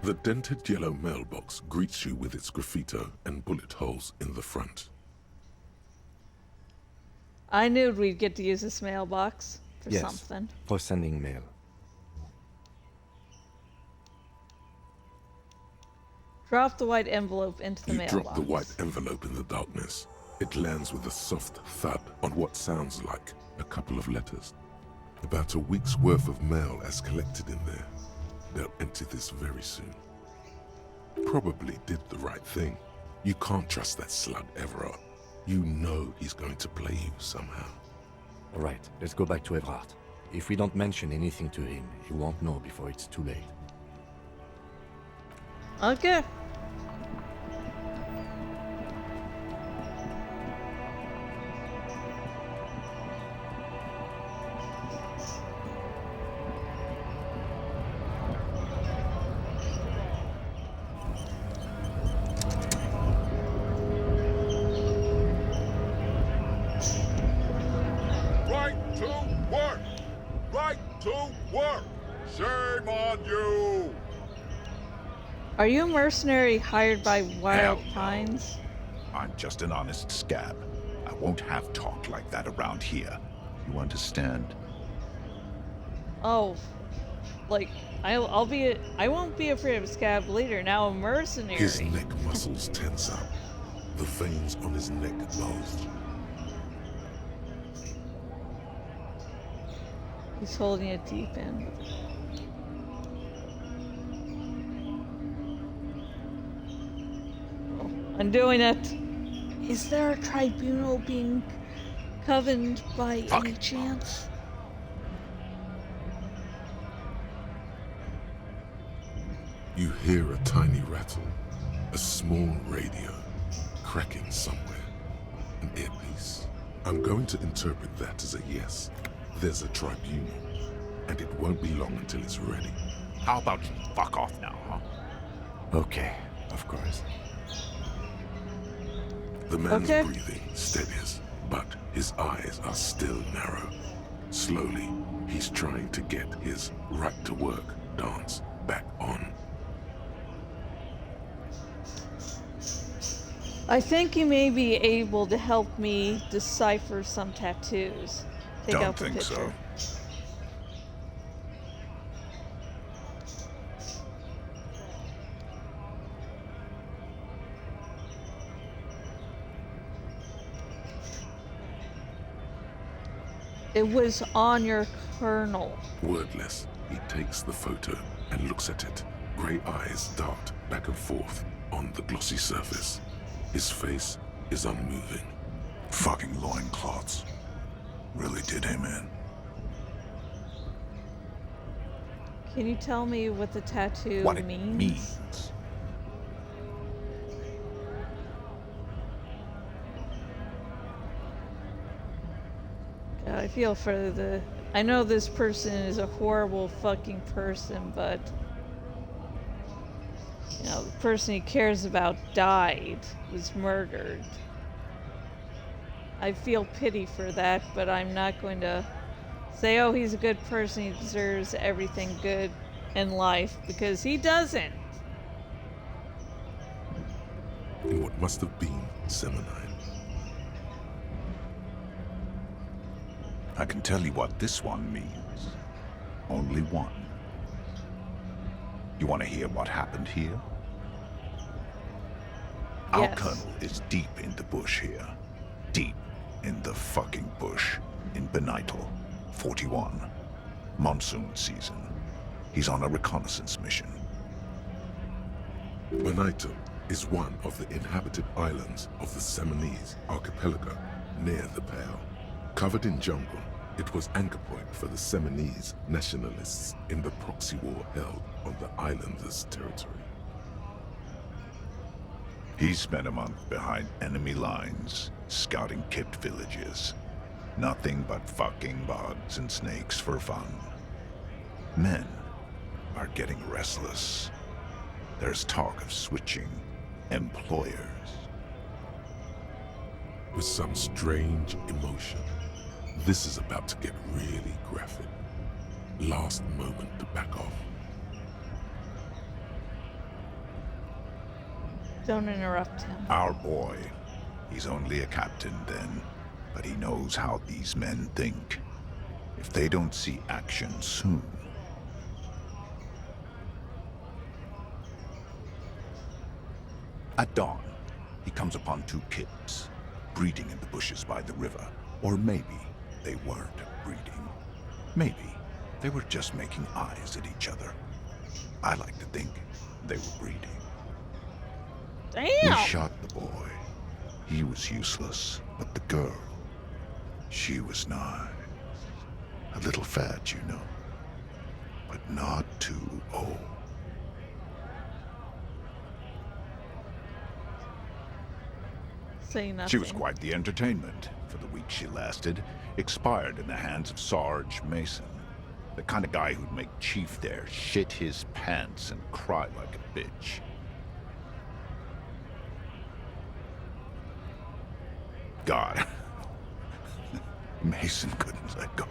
The dented yellow mailbox greets you with its graffito and bullet holes in the front. I knew we'd get to use this mailbox for something. For sending mail. Drop the white envelope into the mailbox. You drop the white envelope in the darkness. It lands with a soft thud on what sounds like a couple of letters. About a week's worth of mail as collected in there. They'll empty this very soon. Probably did the right thing. You can't trust that slug Everard. You know he's going to play you somehow. All right, let's go back to Everard. If we don't mention anything to him, he won't know before it's too late. Okay. Are you a mercenary hired by Wild Pines? I'm just an honest scab. I won't have talk like that around here. You understand? Oh, like I won't be afraid of a scab leader. Now a mercenary. His neck muscles tense up. The veins on his neck bulge. He's holding it deep in. I'm doing it. Is there a tribunal being covened by any chance? You hear a tiny rattle, a small radio, cracking somewhere. An earpiece. I'm going to interpret that as a yes. There's a tribunal, and it won't be long until it's ready. How about you fuck off now, huh? Okay, of course. The man's breathing steadies, but his eyes are still narrow. Slowly, he's trying to get his right-to-work dance back on. I think you may be able to help me decipher some tattoos. Take out the picture. Don't think so. It was on your kernel. Wordless, he takes the photo and looks at it. Grey eyes dart back and forth on the glossy surface. His face is unmoving. Fucking loincloths. Really did him in. Can you tell me what the tattoo What it means? means. God, I feel for the... I know this person is a horrible fucking person, but... You know, the person he cares about died, was murdered. I feel pity for that, but I'm not going to say, oh, he's a good person, he deserves everything good in life, because he doesn't. In what must have been Seminine. I can tell you what this one means. Only one. You want to hear what happened here? Our Yes. colonel is deep in the bush here. Deep in the fucking bush. In Benital, 41. Monsoon season. He's on a reconnaissance mission. Bonito is one of the inhabited islands of the Seminese archipelago near the Pale. Covered in jungle, it was anchor point for the Seminese nationalists in the proxy war held on the islanders' territory. He spent a month behind enemy lines, scouting kipped villages. Nothing but fucking bugs and snakes for fun. Men are getting restless. There's talk of switching employers. With some strange emotion, this is about to get really graphic. Last moment to back off. Don't interrupt him. Our boy, he's only a captain then, but he knows how these men think. If they don't see action soon. At dawn, he comes upon two kids, breeding in the bushes by the river. Or maybe they weren't breeding. Maybe they were just making eyes at each other. I like to think they were breeding. Damn! We shot the boy. He was useless, but the girl, she was nice. A little fat, you know, but not too old. Say nothing. She was quite the entertainment for the week she lasted. Expired in the hands of Sarge Mason, the kind of guy who'd make Chief there shit his pants and cry like a bitch. God. Mason couldn't let go.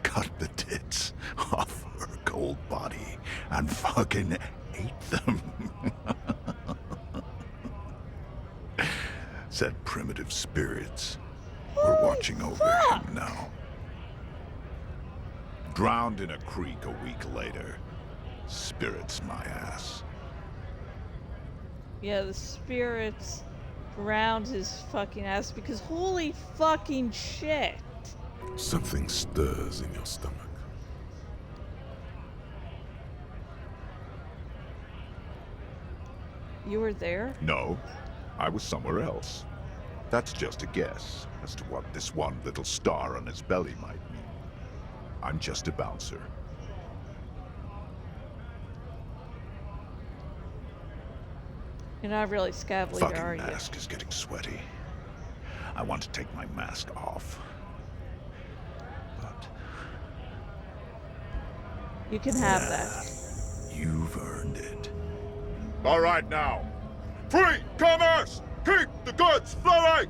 Cut the tits off her cold body and fucking ate them. Said primitive spirits were watching over him now. Drowned in a creek a week later. Spirits my ass. Yeah, the spirits drowned his fucking ass because holy fucking shit. Something stirs in your stomach. You were there? No, I was somewhere else. That's just a guess as to what this one little star on his belly might mean. I'm just a bouncer. You're not really scab leader, Fucking are you? mask is getting sweaty. I want to take my mask off. But You can have that. you've earned it. All right now. Free commerce! Keep the goods flowing!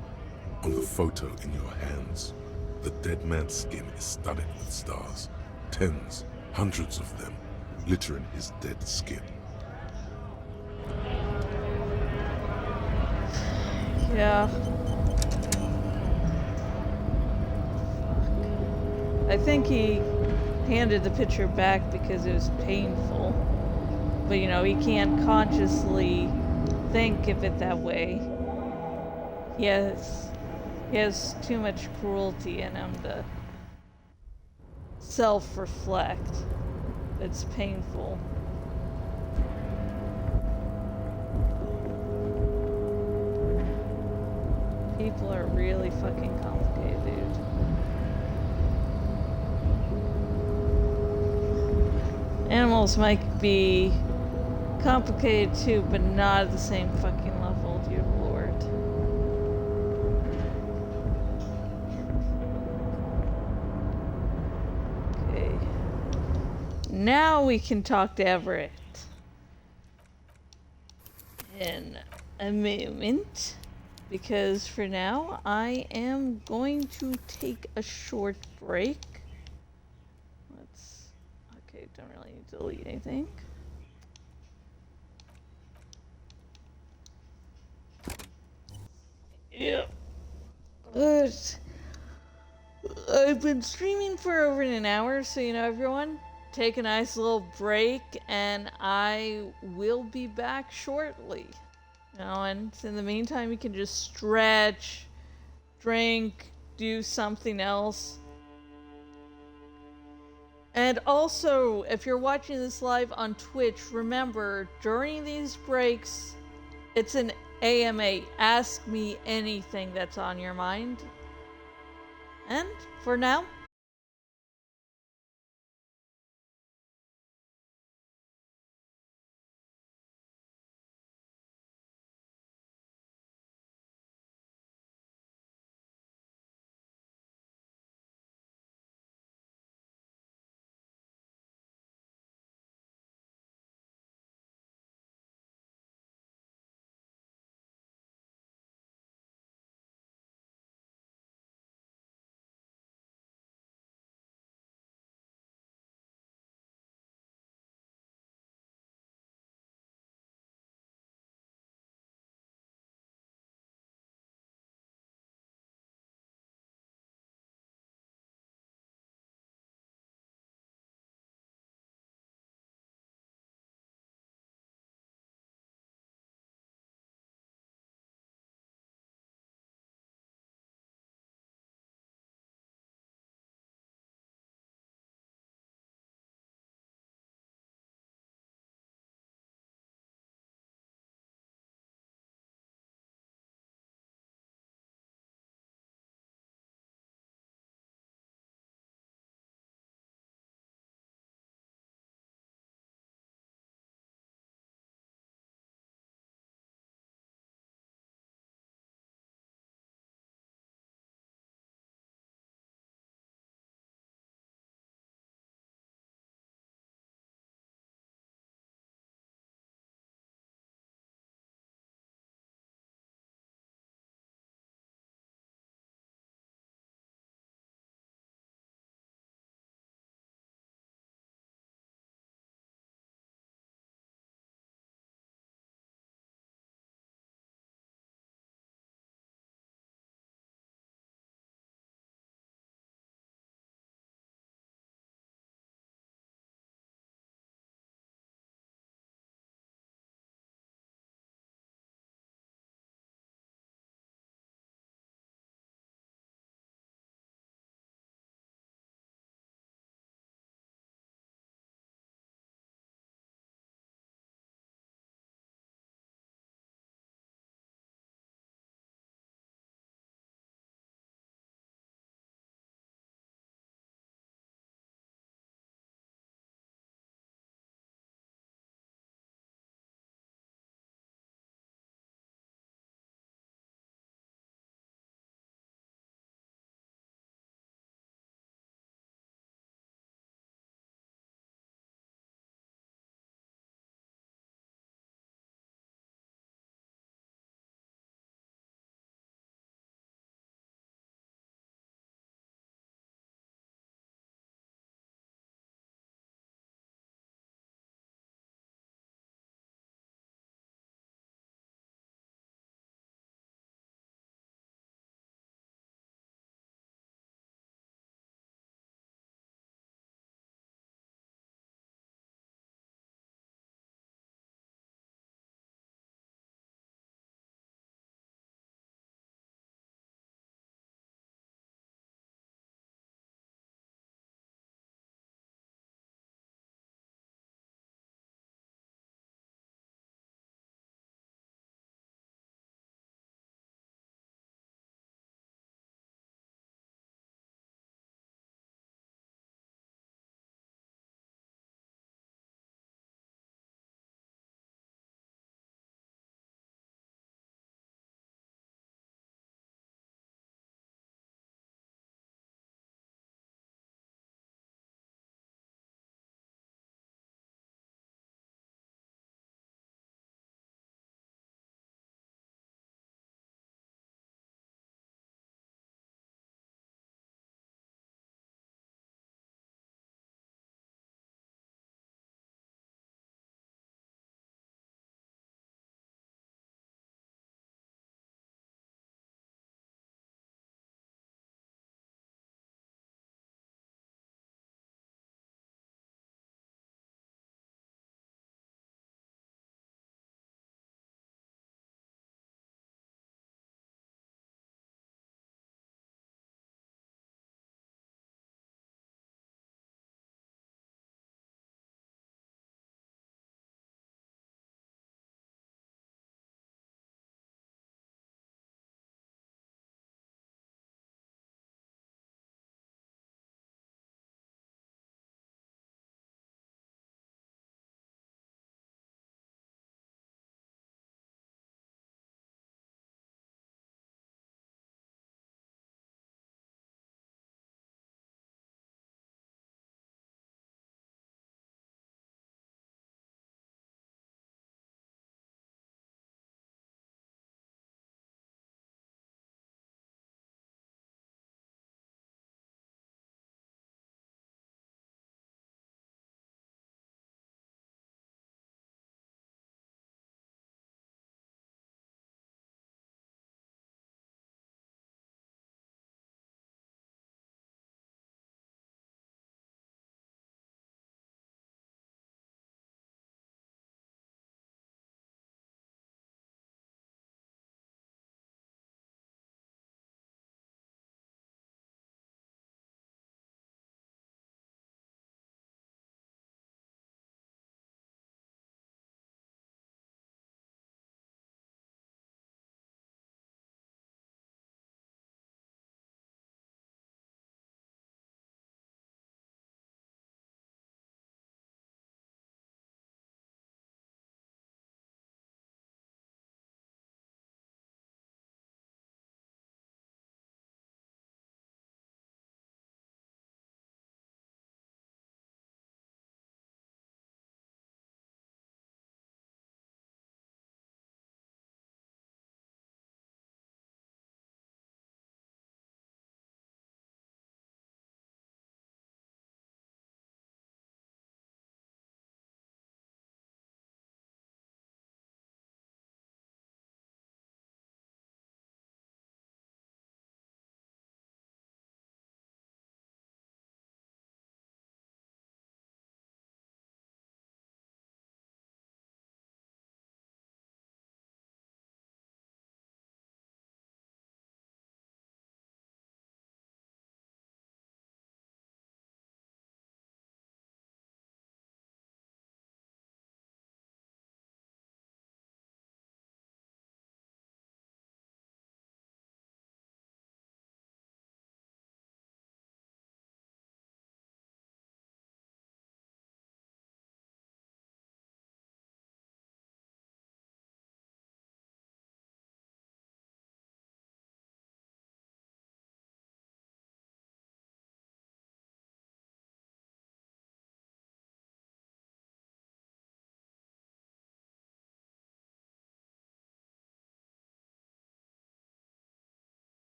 On the photo in your hands, the dead man's skin is studded with stars. Tens, hundreds of them, littering his dead skin. Yeah. I think he handed the picture back because it was painful. But you know, he can't consciously think of it that way. He has too much cruelty in him to self-reflect. It's painful. People are really fucking complicated, dude. Animals might be complicated too, but not at the same fucking level, dear lord. Okay. Now we can talk to Everett. In a moment. Because for now, I am going to take a short break. Okay, don't really need to delete anything. Yeah. I've been streaming for over an hour, so you know, everyone, take a nice little break, and I will be back shortly. You know, and in the meantime, you can just stretch, drink, do something else. And also, if you're watching this live on Twitch, remember, during these breaks, it's an AMA. Ask me anything that's on your mind. And for now,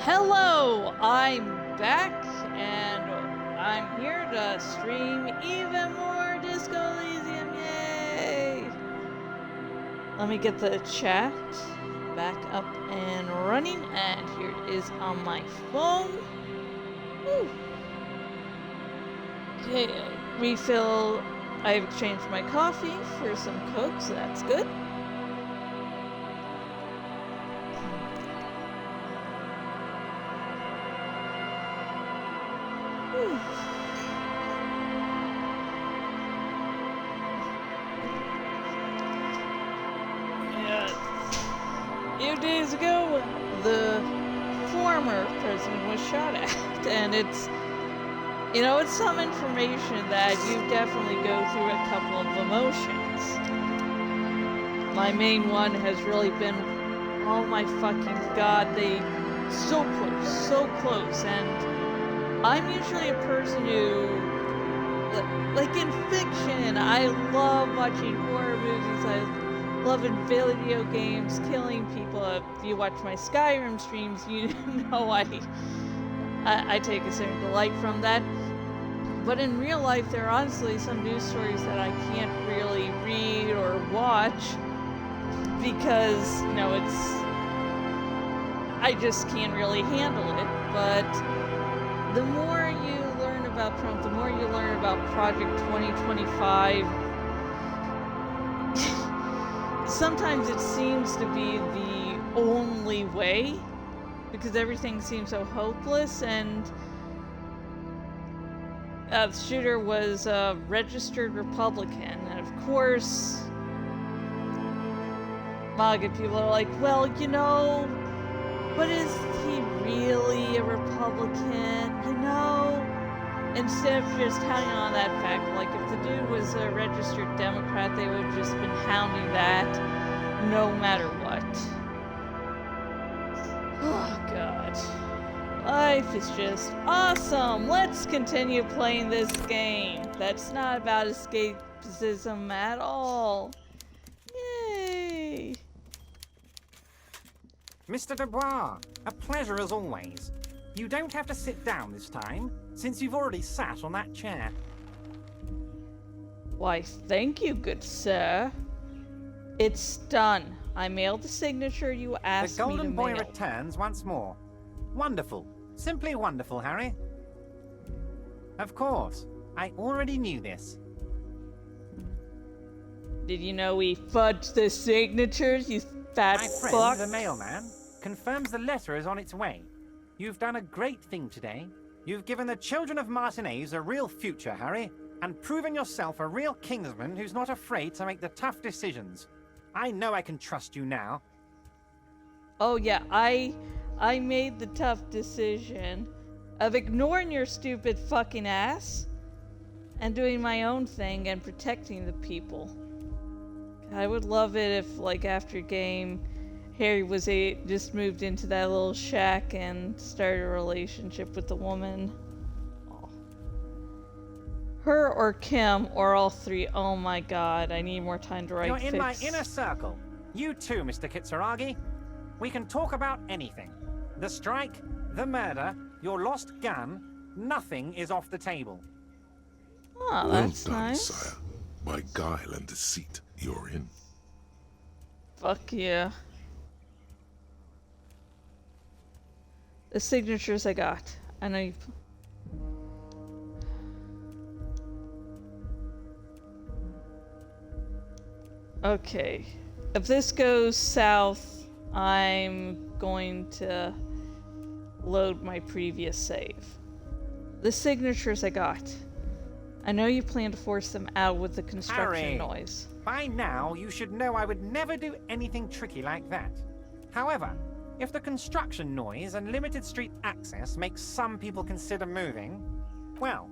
Hello, I'm back, and I'm here to stream even more Disco Elysium, yay! Let me get the chat back up and running, and here it is on my phone. Woo. Okay, refill. I've exchanged my coffee for some Coke, so that's good. Whew. A few days ago, the former president was shot at, and it's some information that you definitely go through a couple of emotions. My main one has really been, oh my fucking god, they so close, and I'm usually a person who, like in fiction, I love watching horror movies, I love in video games, killing people. If you watch my Skyrim streams, you know I take a certain delight from that. But in real life, there are honestly some news stories that I can't really read or watch because, I just can't really handle it. But the more you learn about Trump, the more you learn about Project 2025, sometimes it seems to be the only way because everything seems so hopeless, and the shooter was a registered Republican, and of course MAGA people are like, well, but is he really a Republican? Instead of just counting on that fact, like if the dude was a registered Democrat, they would have just been hounding that no matter what. Oh god. Life is just awesome! Let's continue playing this game. That's not about escapism at all. Yay! Mr. Dubois, a pleasure as always. You don't have to sit down this time, since you've already sat on that chair. Why, thank you, good sir. It's done. I mailed the signature you asked me to mail. The Golden Boy returns once more. Wonderful. Simply wonderful, Harry. Of course. I already knew this. Did you know we fudged the signatures, you fat My fuck? friend, the mailman, confirms the letter is on its way. You've done a great thing today. You've given the children of Martinez a real future, Harry, and proven yourself a real Kingsman who's not afraid to make the tough decisions. I know I can trust you now. Oh yeah, I made the tough decision of ignoring your stupid fucking ass and doing my own thing and protecting the people. I would love it if, like, after game, Harry was just moved into that little shack and started a relationship with the woman. Oh. Her or Kim or all three. Oh my god, I need more time to write You're in my inner circle. You too, Mr. Kitsuragi. We can talk about anything. The strike, the murder, your lost gun, nothing is off the table. Oh, well that's done, nice. sire. By guile and deceit, you're in. Fuck yeah. The signatures I got. I know you... Okay. If this goes south, I'm going to load my previous save. The signatures I got. I know you plan to force them out with the construction Harry, noise. By now, you should know I would never do anything tricky like that. However, if the construction noise and limited street access makes some people consider moving, well,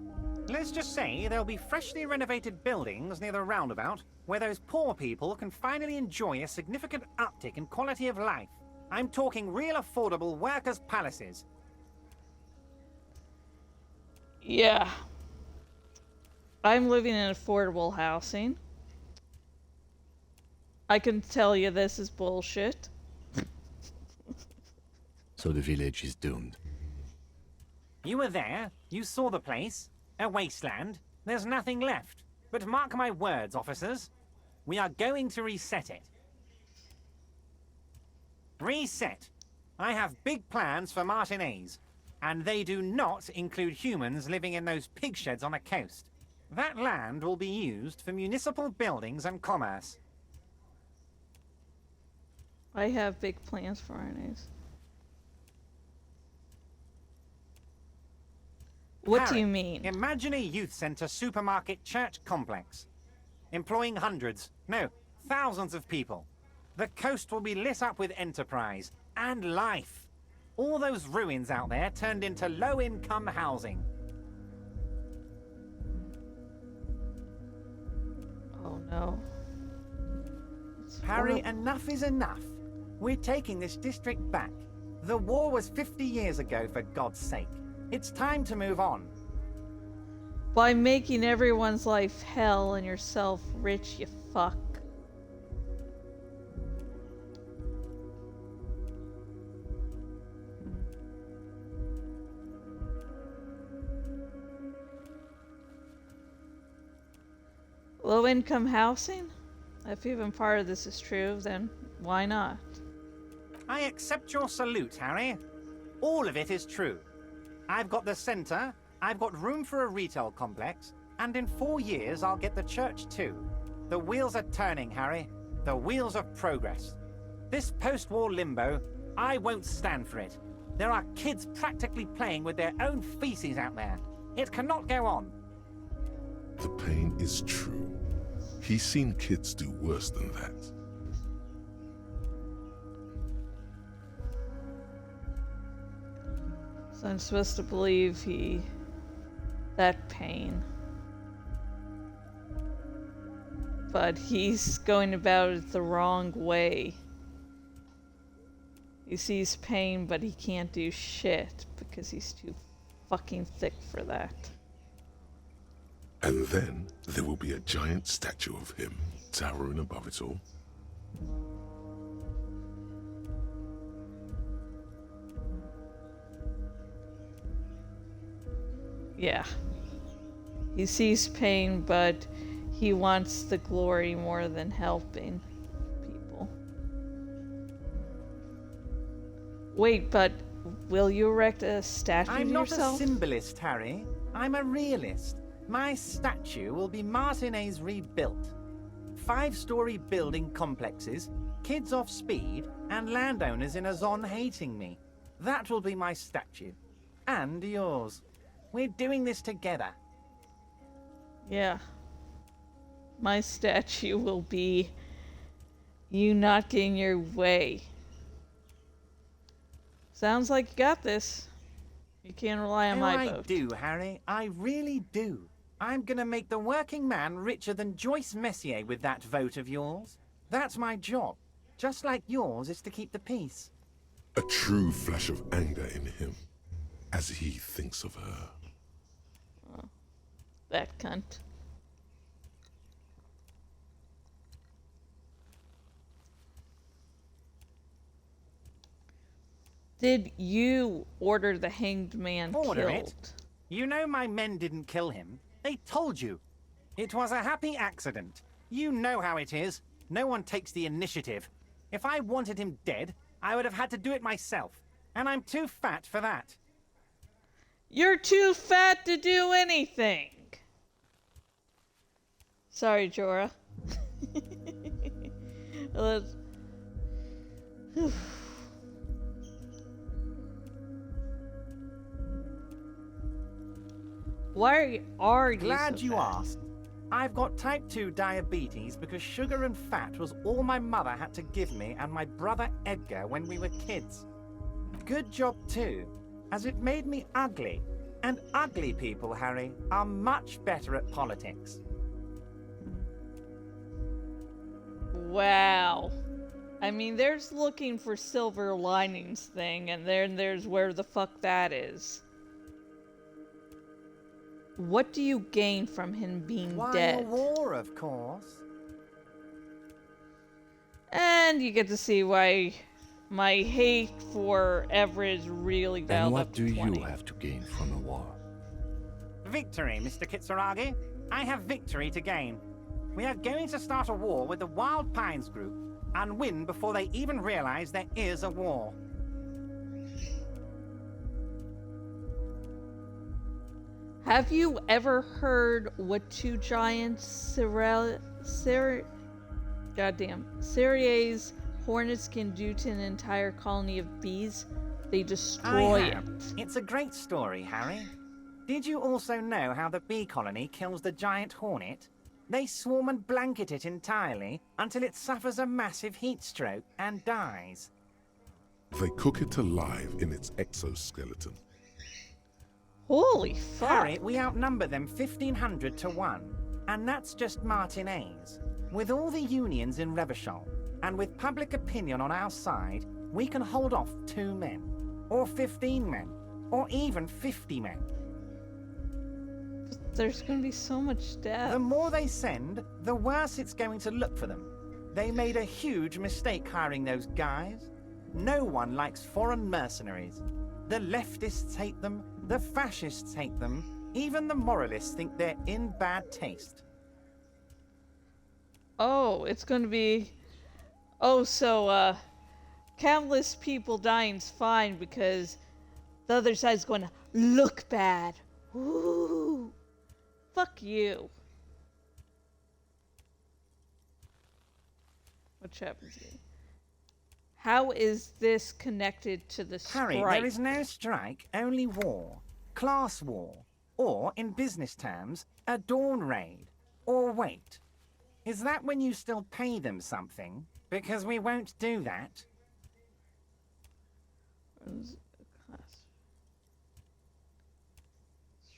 let's just say there'll be freshly renovated buildings near the roundabout where those poor people can finally enjoy a significant uptick in quality of life. I'm talking real affordable workers' palaces. Yeah. I'm living in affordable housing. I can tell you this is bullshit. so the village is doomed. You were there. You saw the place. A wasteland. There's nothing left. But mark my words, officers. We are going to reset it. Reset. I have big plans for Martinez. And they do not include humans living in those pig sheds on the coast. That land will be used for municipal buildings and commerce. I have big plans for Ines. What do you mean? Imagine a youth center supermarket church complex. Employing hundreds, no, thousands of people. The coast will be lit up with enterprise and life. All those ruins out there turned into low-income housing. Oh no. Harry, enough is enough. We're taking this district back. The war was 50 years ago, for God's sake. It's time to move on. By making everyone's life hell and yourself rich, you fuck. Low-income housing? If even part of this is true, then why not? I accept your salute, Harry. All of it is true. I've got the center, I've got room for a retail complex, and in 4 years I'll get the church too. The wheels are turning, Harry. The wheels of progress. This post-war limbo, I won't stand for it. There are kids practically playing with their own feces out there. It cannot go on. The pain is true. He's seen kids do worse than that. So I'm supposed to believe that pain. But he's going about it the wrong way. He sees pain, but he can't do shit because he's too fucking thick for that. And then there will be a giant statue of him towering above it all. Yeah. He sees pain, but he wants the glory more than helping people. Wait, but will you erect a statue I'm of not yourself? a symbolist, Harry. I'm a realist. My statue will be Martinez rebuilt. 5-story building complexes, kids off speed, and landowners in a zone hating me. That will be my statue. And yours. We're doing this together. Yeah. My statue will be you not getting your way. Sounds like you got this. You can't rely on my vote. I do, Harry. I really do. I'm gonna make the working man richer than Joyce Messier with that vote of yours. That's my job. Just like yours is to keep the peace. A true flash of anger in him as he thinks of her. Oh, that cunt. Did you order the hanged man Order killed? it? You know my men didn't kill him. They told you. It was a happy accident. You know how it is. No one takes the initiative. If I wanted him dead, I would have had to do it myself. And I'm too fat for that. You're too fat to do anything. Sorry, Jorah. Why are you Glad so you fat? asked. I've got type 2 diabetes because sugar and fat was all my mother had to give me and my brother Edgar when we were kids. Good job too, as it made me ugly. And ugly people, Harry, are much better at politics. Wow. I mean, there's looking for silver linings thing, and then there's where the fuck that is. What do you gain from him being Why, dead? a war, of course. And you get to see why my hate for Everett is really And dialed what up do to 20. you have to gain from a war? Victory, Mr. Kitsuragi. I have victory to gain. We are going to start a war with the Wild Pines group and win before they even realize there is a war. Have you ever heard what two giants Cerea's hornets can do to an entire colony of bees? They destroy it. It's a great story, Harry. Did you also know how the bee colony kills the giant hornet? They swarm and blanket it entirely until it suffers a massive heat stroke and dies. They cook it alive in its exoskeleton. Holy fuck. Harry, we outnumber them 1,500 to 1. And that's just Martinez. With all the unions in Revachol, and with public opinion on our side, we can hold off 2 men, or 15 men, or even 50 men. There's gonna be so much death. The more they send, the worse it's going to look for them. They made a huge mistake hiring those guys. No one likes foreign mercenaries. The leftists hate them, the fascists hate them, even the moralists think they're in bad taste. Oh, it's gonna be... Oh, so, countless people dying's fine because the other side's going to look bad. Ooh. Fuck you. What happens here? How is this connected to the strike? Harry, there is no strike, only war. Class war. Or, in business terms, a dawn raid. Or wait. Is that when you still pay them something? Because we won't do that.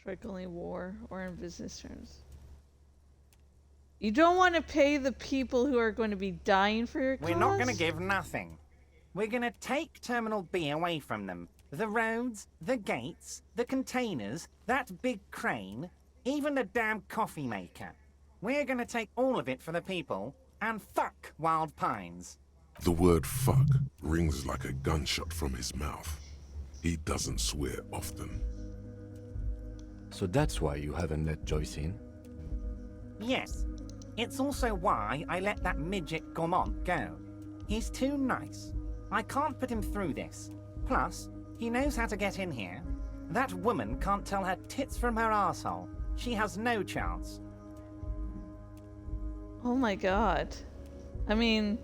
Strike only war or in business terms. You don't want to pay the people who are going to be dying for your cause? We're not going to give nothing. We're going to take Terminal B away from them. The roads, the gates, the containers, that big crane, even the damn coffee maker. We're going to take all of it for the people, and fuck Wild Pines. The word fuck rings like a gunshot from his mouth. He doesn't swear often. So that's why you haven't let Joyce in? Yes. It's also why I let that midget Gaumont go. He's too nice. I can't put him through this. Plus, he knows how to get in here. That woman can't tell her tits from her arsehole. She has no chance. Oh my god. I mean,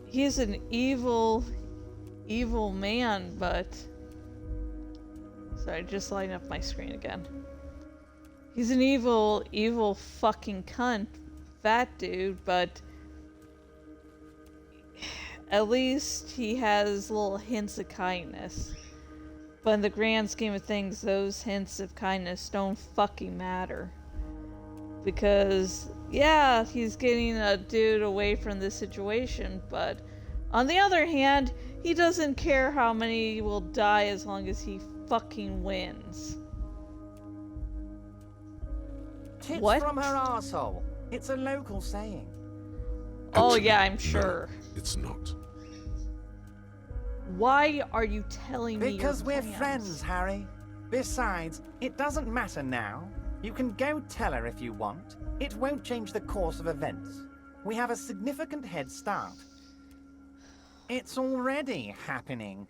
he's an evil man, but... Sorry, just lighting up my screen again. He's an evil fucking cunt, fat dude, but... At least he has little hints of kindness. But in the grand scheme of things, those hints of kindness don't fucking matter. Because, yeah, he's getting a dude away from this situation, but on the other hand, he doesn't care how many will die as long as he fucking wins. Tits What? from her arsehole. It's a local saying. Oh Actually, yeah, I'm no, sure. it's not. Why are you telling me Because your we're plans? friends, Harry. Besides, it doesn't matter now. You can go tell her if you want. It won't change the course of events. We have a significant head start. It's already happening.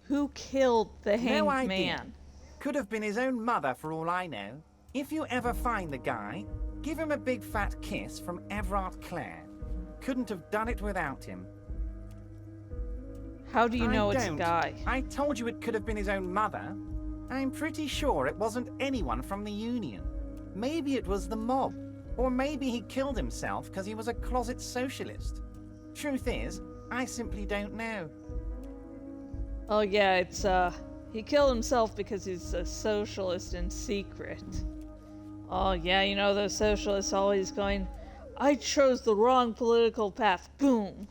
Who killed the hanged No idea. man? Could have been his own mother for all I know. If you ever find the guy, give him a big fat kiss from Everard Clare. Couldn't have done it without him. How do you know it's a don't. guy? I told you it could have been his own mother. I'm pretty sure it wasn't anyone from the Union. Maybe it was the mob. Or maybe he killed himself because he was a closet socialist. Truth is, I simply don't know. Oh yeah, it's he killed himself because he's a socialist in secret. Oh yeah, you know those socialists always going, I chose the wrong political path. Boom.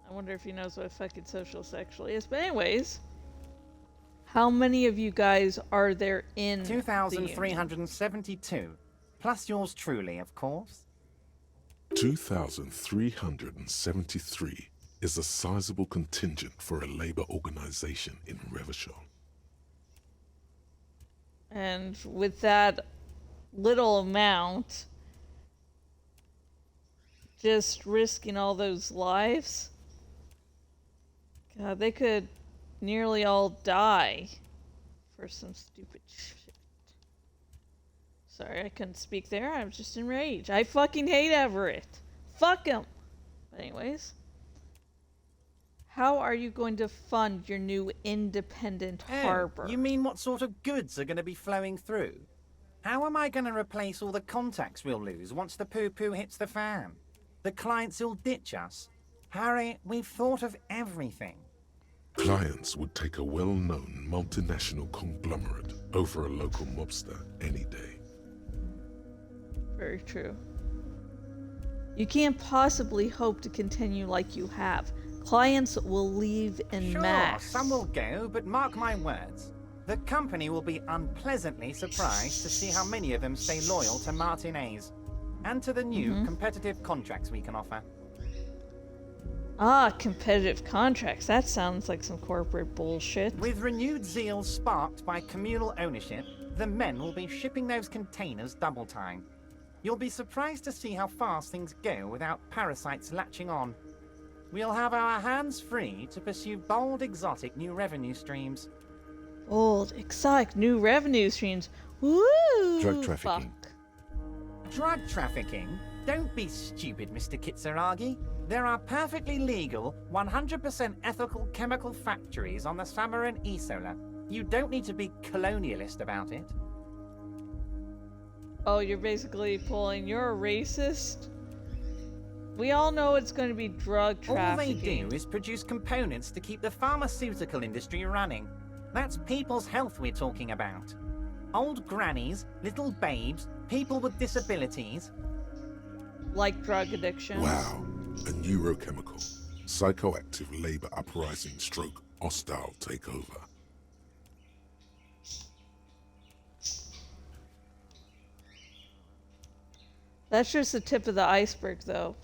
I wonder if he knows what a fucking socialist actually is. But anyways, how many of you guys are there in 2,372. Plus yours truly, of course. 2,373 is a sizable contingent for a labor organization in Revachol. And with that little amount, just risking all those lives, God, they could nearly all die for some stupid shit. Sorry, I couldn't speak there. I was just enraged. I fucking hate Everett. Fuck him. But anyways, how are you going to fund your new independent harbor? You mean what sort of goods are going to be flowing through? How am I going to replace all the contacts we'll lose once the poo-poo hits the fan? The clients will ditch us. Harry, we've thought of everything. Clients would take a well-known multinational conglomerate over a local mobster any day. Very true. You can't possibly hope to continue like you have. Clients will leave en masse. Sure, some will go, but mark my words. The company will be unpleasantly surprised to see how many of them stay loyal to Martinez and to the new competitive contracts we can offer. Ah, competitive contracts. That sounds like some corporate bullshit. With renewed zeal sparked by communal ownership, the men will be shipping those containers double time. You'll be surprised to see how fast things go without parasites latching on. We'll have our hands free to pursue bold, exotic new revenue streams. Bold, exotic new revenue streams. Woo! Drug trafficking. Fuck. Drug trafficking? Don't be stupid, Mr. Kitsuragi. There are perfectly legal, 100% ethical chemical factories on the Samaran Isola. You don't need to be colonialist about it. Oh, you're basically pulling, you're a racist? We all know it's going to be drug trafficking. All they do is produce components to keep the pharmaceutical industry running. That's people's health we're talking about. Old grannies, little babes, people with disabilities. Like drug addiction. Wow, a neurochemical, psychoactive labor uprising stroke hostile takeover. That's just the tip of the iceberg, though,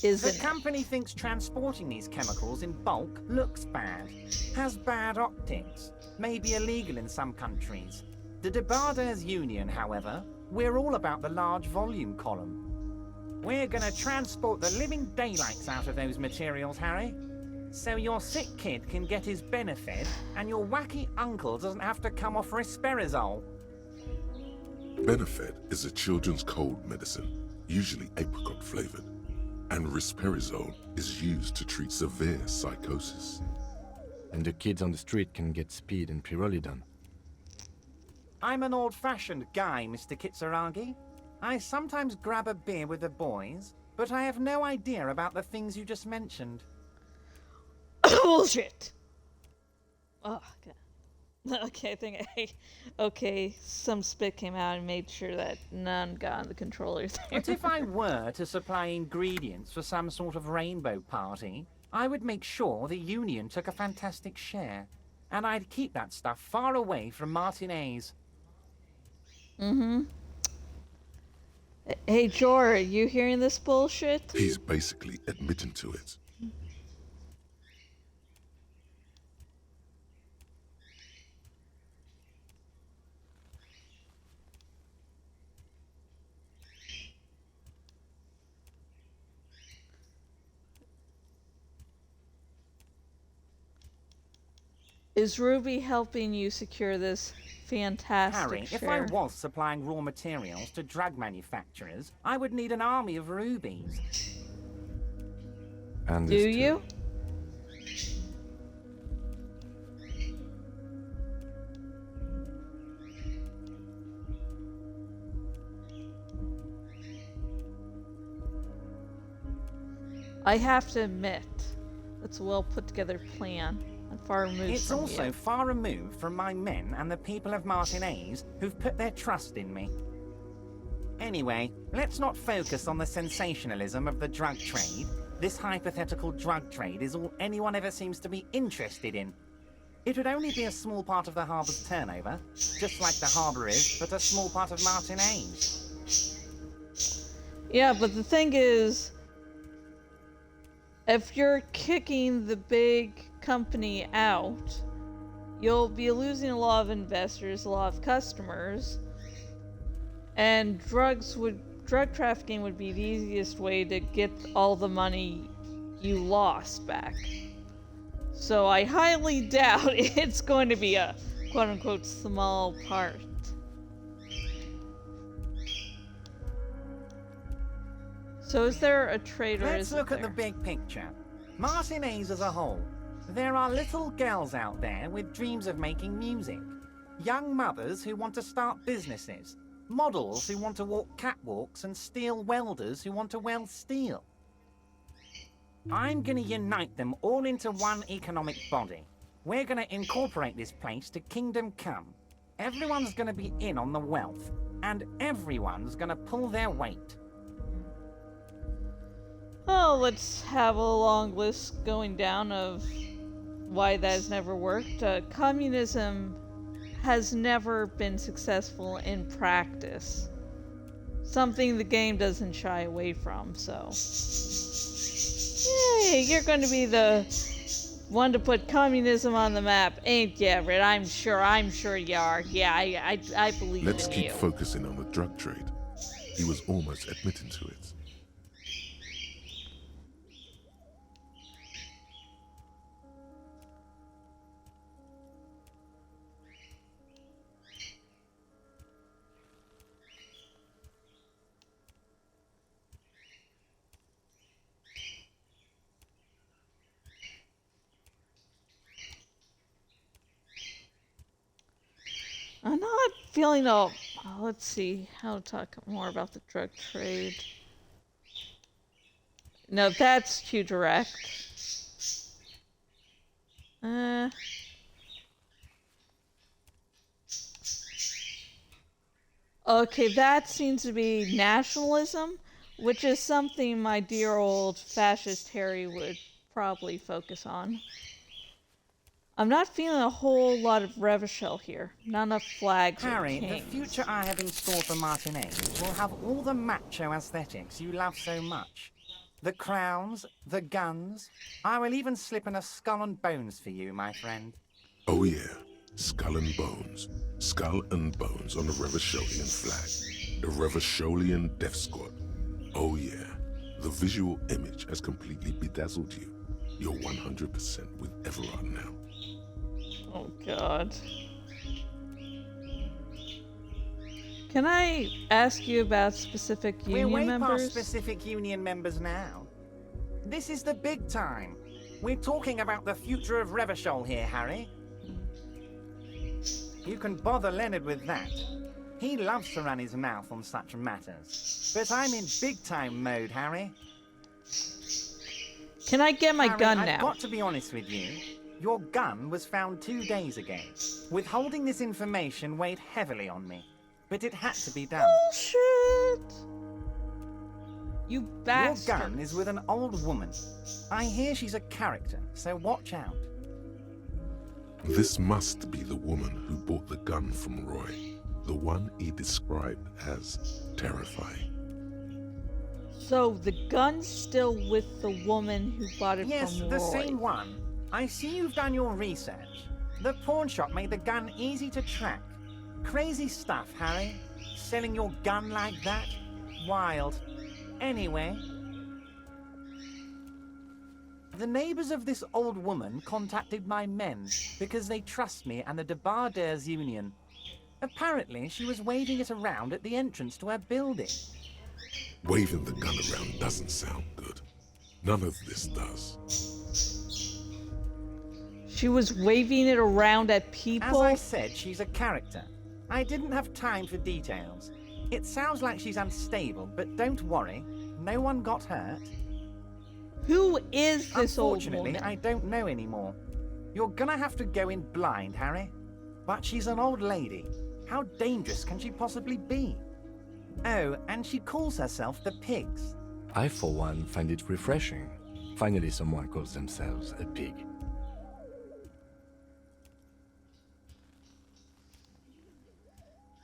isn't it? The company thinks transporting these chemicals in bulk looks bad, has bad optics, may be illegal in some countries. The Debarders Union, however, we're all about the large volume column. We're gonna transport the living daylights out of those materials, Harry. So your sick kid can get his benefit, and your wacky uncle doesn't have to come off risperidone. Benefit is a children's cold medicine, usually apricot flavored, and risperidone is used to treat severe psychosis. And the kids on the street can get speed and pyrrolidone. I'm an old-fashioned guy, Mr. Kitsuragi. I sometimes grab a beer with the boys, but I have no idea about the things you just mentioned. Bullshit! Oh, God. Okay, I think okay, some spit came out and made sure that none got on the controller there. But if I were to supply ingredients for some sort of rainbow party, I would make sure the Union took a fantastic share. And I'd keep that stuff far away from Martinez. Hey, Jorah, you hearing this bullshit? He's basically admitting to it. Is Ruby helping you secure this fantastic Harry, share? if I was supplying raw materials to drug manufacturers, I would need an army of rubies. And Do you? I have to admit, that's a well put together plan. And far removed It's from also you. far removed from my men and the people of Martinez who've put their trust in me. Anyway, let's not focus on the sensationalism of the drug trade. This hypothetical drug trade is all anyone ever seems to be interested in. It would only be a small part of the harbour's turnover, just like the harbour is, but a small part of Martinez. Yeah, but the thing is, if you're kicking the big company out, you'll be losing a lot of investors, a lot of customers, and drug trafficking would be the easiest way to get all the money you lost back. So I highly doubt it's going to be a quote-unquote small part. So is there a trade or Let's is look it at the there? big picture. Martinez as a whole. There are little girls out there with dreams of making music. Young mothers who want to start businesses. Models who want to walk catwalks and steel welders who want to weld steel. I'm gonna unite them all into one economic body. We're gonna incorporate this place to Kingdom Come. Everyone's gonna be in on the wealth, and everyone's gonna pull their weight. Oh, let's have a long list going down of why that has never worked. Communism has never been successful in practice. Something the game doesn't shy away from, so... Yay, you're going to be the one to put communism on the map, ain't ya, Red? I'm sure you are. Yeah, I believe Let's in keep you. focusing on the drug trade. He was almost admitting to it. I'm not feeling let's see how to talk more about the drug trade. No, that's too direct. Okay, that seems to be nationalism, which is something my dear old fascist Harry would probably focus on. I'm not feeling a whole lot of Revachel here. Not enough flags Harry, or the kings. future I have in store for Martinez will have all the macho aesthetics you love so much. The crowns, the guns. I will even slip in a skull and bones for you, my friend. Oh yeah, skull and bones. Skull and bones on the Revacholian flag. The Revacholian Death Squad. Oh yeah, the visual image has completely bedazzled you. You're 100% with Everard now. Oh god. Can I ask you about specific We're union way members? past specific union members now. This is the big time. We're talking about the future of Revachol here, Harry. You can bother Leonard with that. He loves to run his mouth on such matters. But I'm in big-time mode, Harry. Can I get my Harry, gun I've now? got to be honest with you. Your gun was found 2 days ago. Withholding this information weighed heavily on me. But it had to be done. Bullshit! You bastard. Your gun is with an old woman. I hear she's a character, so watch out. This must be the woman who bought the gun from Roy. The one he described as terrifying. So the gun's still with the woman who bought it Yes, from the Roy. same one. I see you've done your research. The pawn shop made the gun easy to track. Crazy stuff, Harry. Selling your gun like that? Wild. Anyway, the neighbors of this old woman contacted my men because they trust me and the Debarders Union. Apparently, she was waving it around at the entrance to her building. Waving the gun around doesn't sound good. None of this does. She was waving it around at people? As I said, she's a character. I didn't have time for details. It sounds like she's unstable, but don't worry. No one got hurt. Who is this old Unfortunately, woman? I don't know anymore. You're gonna have to go in blind, Harry. But she's an old lady. How dangerous can she possibly be? Oh, and she calls herself the Pigs. I, for one, find it refreshing. Finally, someone calls themselves a pig.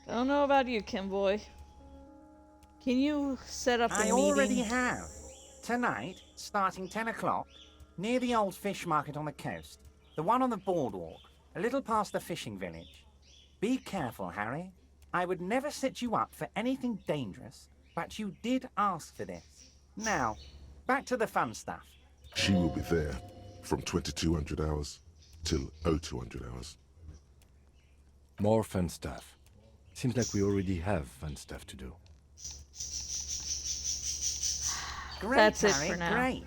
Don't know about you, Kimboy. Can you set up a I meeting? already have. Tonight, starting 10 o'clock, near the old fish market on the coast. The one on the boardwalk, a little past the fishing village. Be careful, Harry. I would never set you up for anything dangerous, but you did ask for this. Now, back to the fun stuff. She will be there from 2200 hours till 0200 hours. More fun stuff. Seems like we already have fun stuff to do. Great, That's it Harry, for now. great.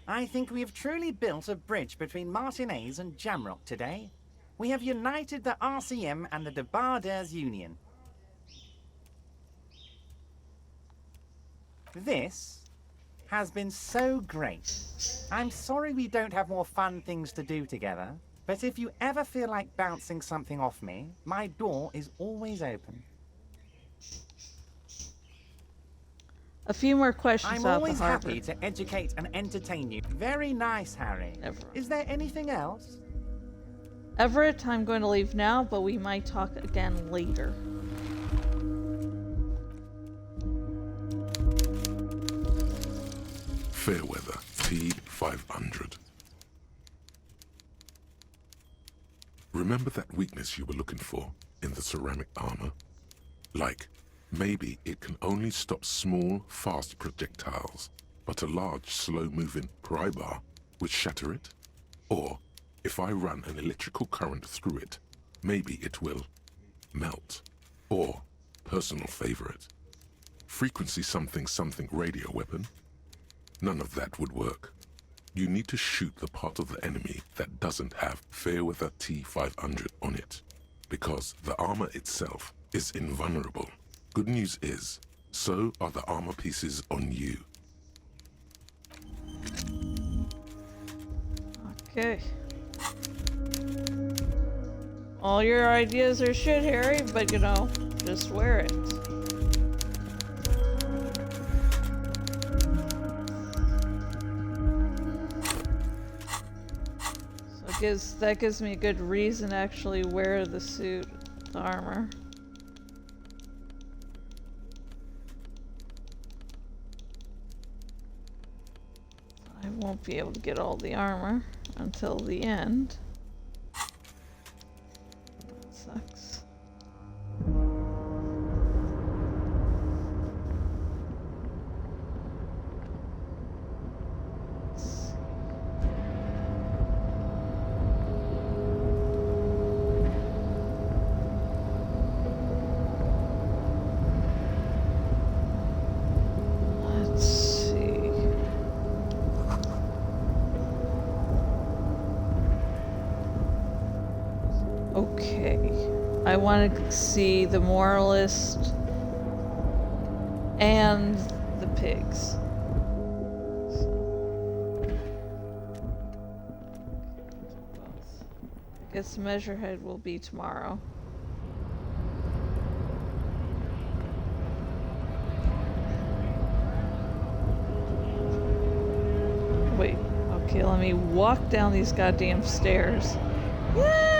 I think we have truly built a bridge between Martinez and Jamrock today. We have united the RCM and the Debarders Union. This has been so great. I'm sorry we don't have more fun things to do together, but if you ever feel like bouncing something off me, my door is always open. A few more questions I'm about always the harbor. happy to educate and entertain you. Very nice, Harry. Is there anything else? Everett, I'm going to leave now, but we might talk again later. Fairweather T500. Remember that weakness you were looking for in the ceramic armor? Like, maybe it can only stop small, fast projectiles, but a large, slow-moving pry bar would shatter it? Or, if I run an electrical current through it, maybe it will melt. Or, personal favorite, frequency something something radio weapon? None of that would work. You need to shoot the part of the enemy that doesn't have Fairweather T500 on it, because the armor itself is invulnerable. Good news is, so are the armor pieces on you. Okay. All your ideas are shit, Harry, but you know, just wear it. So that gives me a good reason to actually wear the suit, the armor. I won't be able to get all the armor until the end. That sucks. Let's see. Okay, I want to see the moralist and the pigs. I guess Measurehead will be tomorrow. Wait, okay, let me walk down these goddamn stairs. Yay!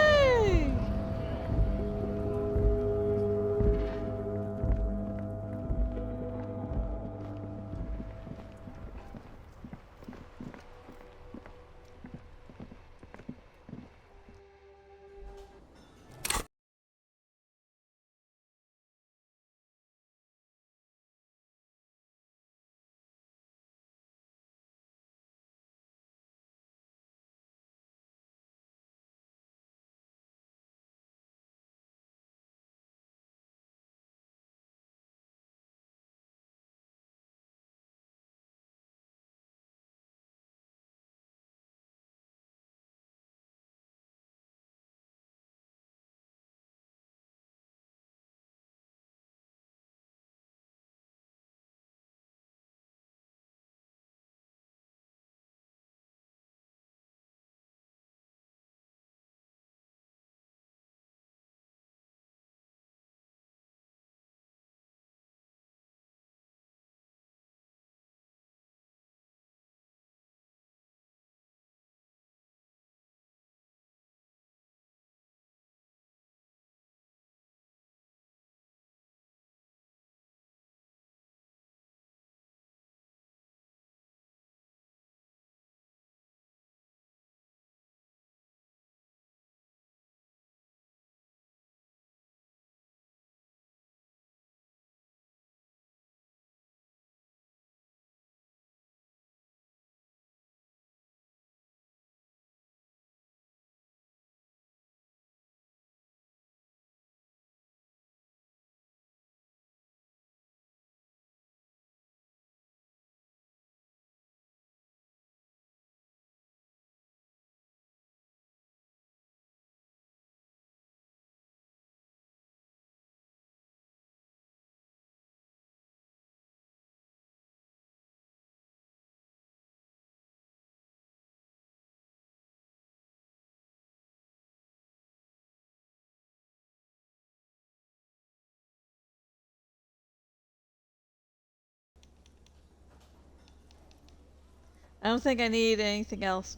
I don't think I need anything else.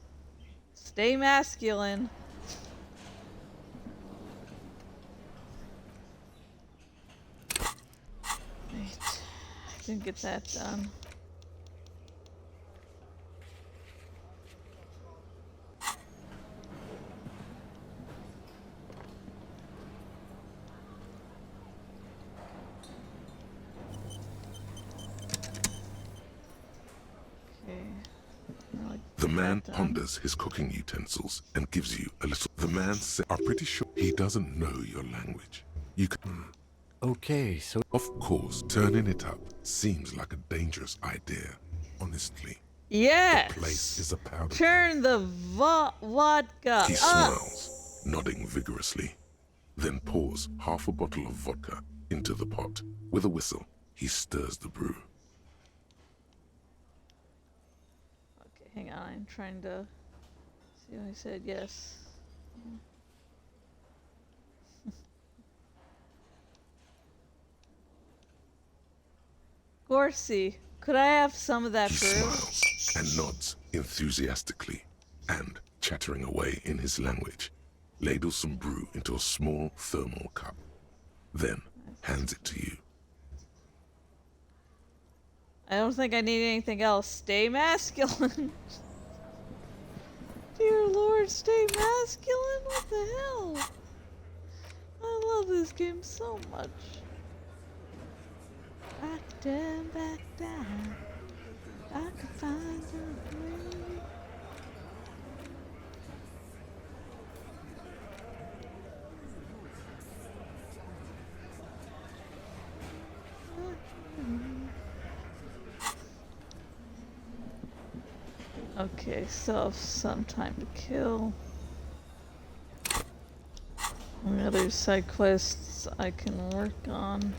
Stay masculine. Right. I didn't get that done. The man ponders his cooking utensils and gives you a little. The man says, "I'm pretty sure he doesn't know your language. You can." Okay, so... Of course, turning it up seems like a dangerous idea, honestly. Yes! The place is a powder. Turn the vodka He up! smiles, nodding vigorously, then pours half a bottle of vodka into the pot. With a whistle, he stirs the brew. Okay, hang on. I'm trying to see if I said yes. Gorsey, could I have some of that He brew? smiles and nods enthusiastically, and, chattering away in his language, ladles some brew into a small thermal cup, then hands it to you. I don't think I need anything else. Stay masculine. Dear Lord, stay masculine? What the hell? I love this game so much. Back down, back down. I can find a way. Okay, so some time to kill. Any other side quests I can work on?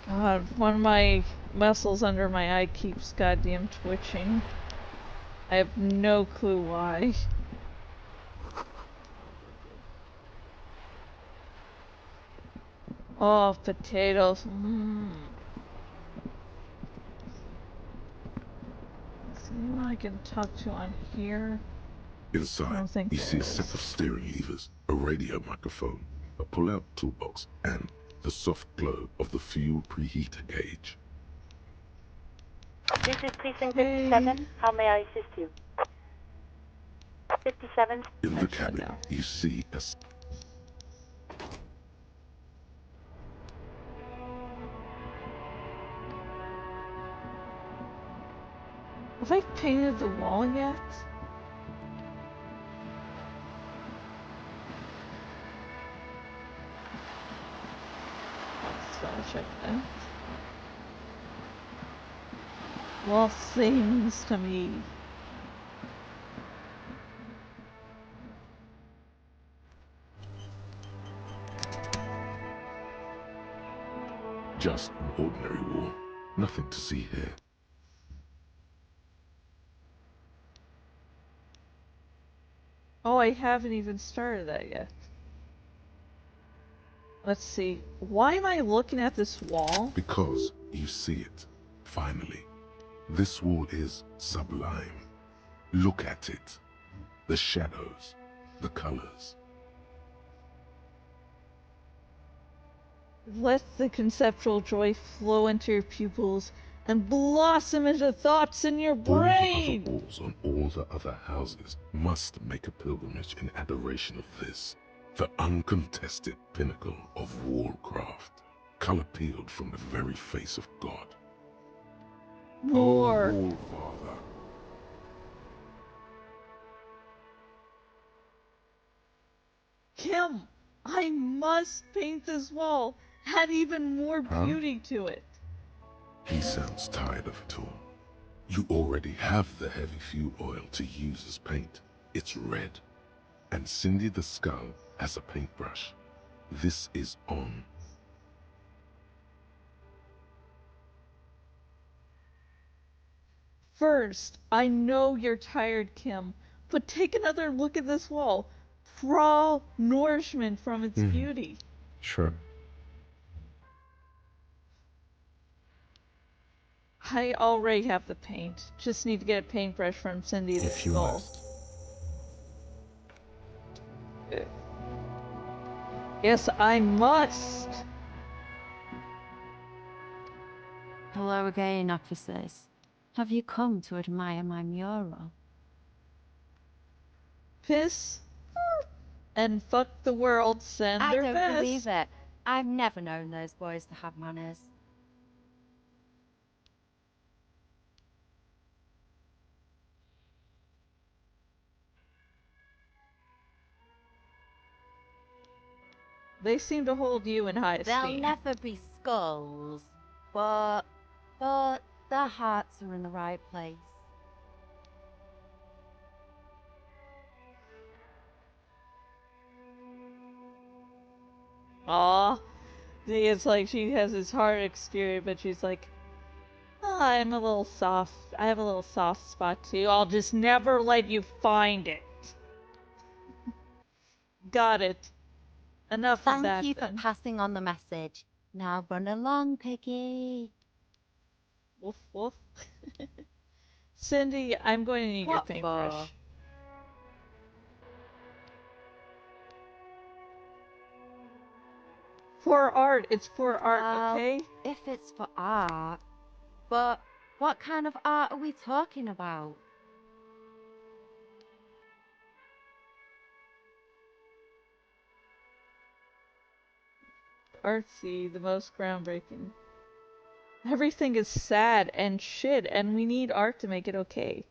God, one of my muscles under my eye keeps goddamn twitching. I have no clue why. Oh, potatoes. See what I can talk to on here. Inside, you see a set of steering levers, a radio microphone, a pull-out toolbox, and the soft glow of the fuel preheater gauge. This is Precinct 57. How may I assist you? 57. In the cabin, you see a... Have I painted the wall yet? Let's double check that. Well, seems to me. Just an ordinary wall. Nothing to see here. Oh, I haven't even started that yet. Let's see. Why am I looking at this wall? Because you see it. Finally. This wall is sublime. Look at it. The shadows. The colors. Let the conceptual joy flow into your pupils and blossom into thoughts in your brain! All the other walls on all the other houses must make a pilgrimage in adoration of this, the uncontested pinnacle of wallcraft, color peeled from the very face of God. More! Oh, Wall Father. Kim, I must paint this wall. Add even more beauty to it. He sounds tired of it all. You already have the heavy fuel oil to use as paint. It's red. And Cindy the Skull has a paintbrush. This is on. First, I know you're tired, Kim, but take another look at this wall. Draw nourishment from its beauty. Sure. I already have the paint. Just need to get a paintbrush from Cindy the If you Skull. must. Yes, I must. Hello again, officers. Have you come to admire my mural? Piss and fuck the world, send I their don't best. believe it. I've never known those boys to have manners. They seem to hold you in high They'll esteem. never be skulls, but their hearts are in the right place. Aw. It's like she has this hard exterior, but she's like, oh, I'm a little soft. I have a little soft spot too. I'll just never let you find it. Got it. Enough of that. Thank you for then. passing on the message. Now run along, Piggy. Woof woof. Cindy, I'm going to need your What paintbrush. For art. It's for art, Well, okay? if it's for art. But what kind of art are we talking about? Artsy, the most groundbreaking. Everything is sad and shit, and we need art to make it okay.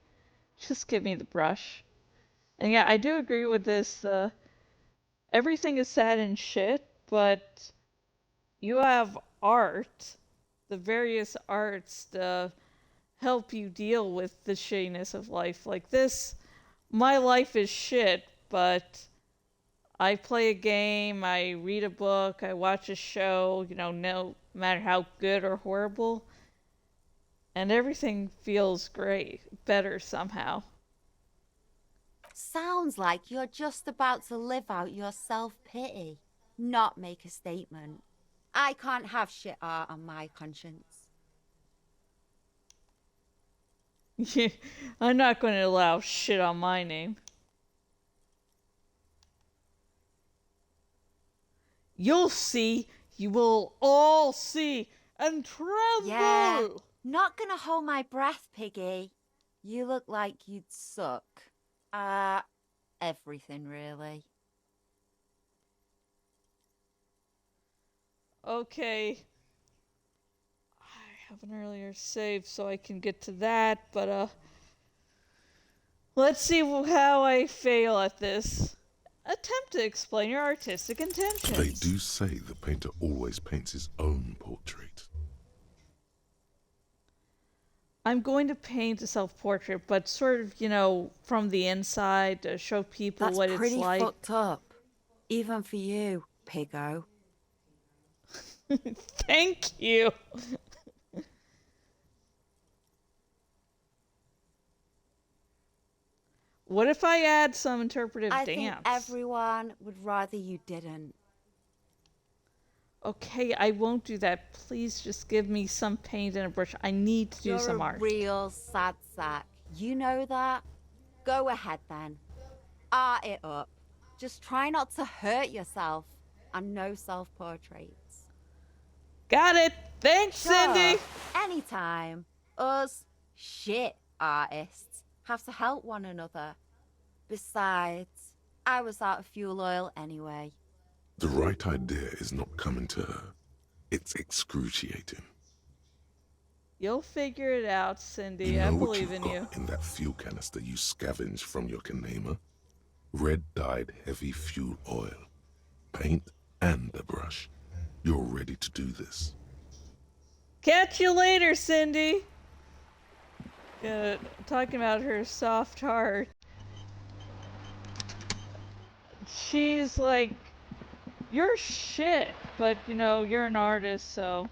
Just give me the brush. And yeah, I do agree with this. Everything is sad and shit, but you have art, the various arts to help you deal with the shittiness of life. Like this, my life is shit, but I play a game, I read a book, I watch a show, no matter how good or horrible, and everything feels great, better somehow. Sounds like you're just about to live out your self-pity, not make a statement. I can't have shit art on my conscience. Yeah, I'm not going to allow shit on my name. You'll see. You will all see and tremble. Yeah, not gonna hold my breath, Piggy. You look like you'd suck. Everything really. Okay. I have an earlier save so I can get to that, but let's see how I fail at this. Attempt to explain your artistic intentions. They do say the painter always paints his own portrait. I'm going to paint a self-portrait, but sort of, from the inside to show people That's what it's pretty like. fucked up. Even for you, Piggo. Thank you. What if I add some interpretive I dance? think everyone would rather you didn't. Okay, I won't do that. Please just give me some paint and a brush. I need to do some art. You're a real sad sack. You know that? Go ahead then. Art it up. Just try not to hurt yourself. And no self-portraits. Got it. Thanks, Sure. Cindy. Anytime. Us shit artists have to help one another. Besides, I was out of fuel oil anyway. The right idea is not coming to her. It's excruciating. You'll figure it out, Cindy. You know I what believe you've in you. got in that fuel canister you scavenged from your Kanema? Red-dyed heavy fuel oil. Paint and a brush. You're ready to do this. Catch you later, Cindy. Talking about her soft heart. She's like, you're shit, but you're an artist, so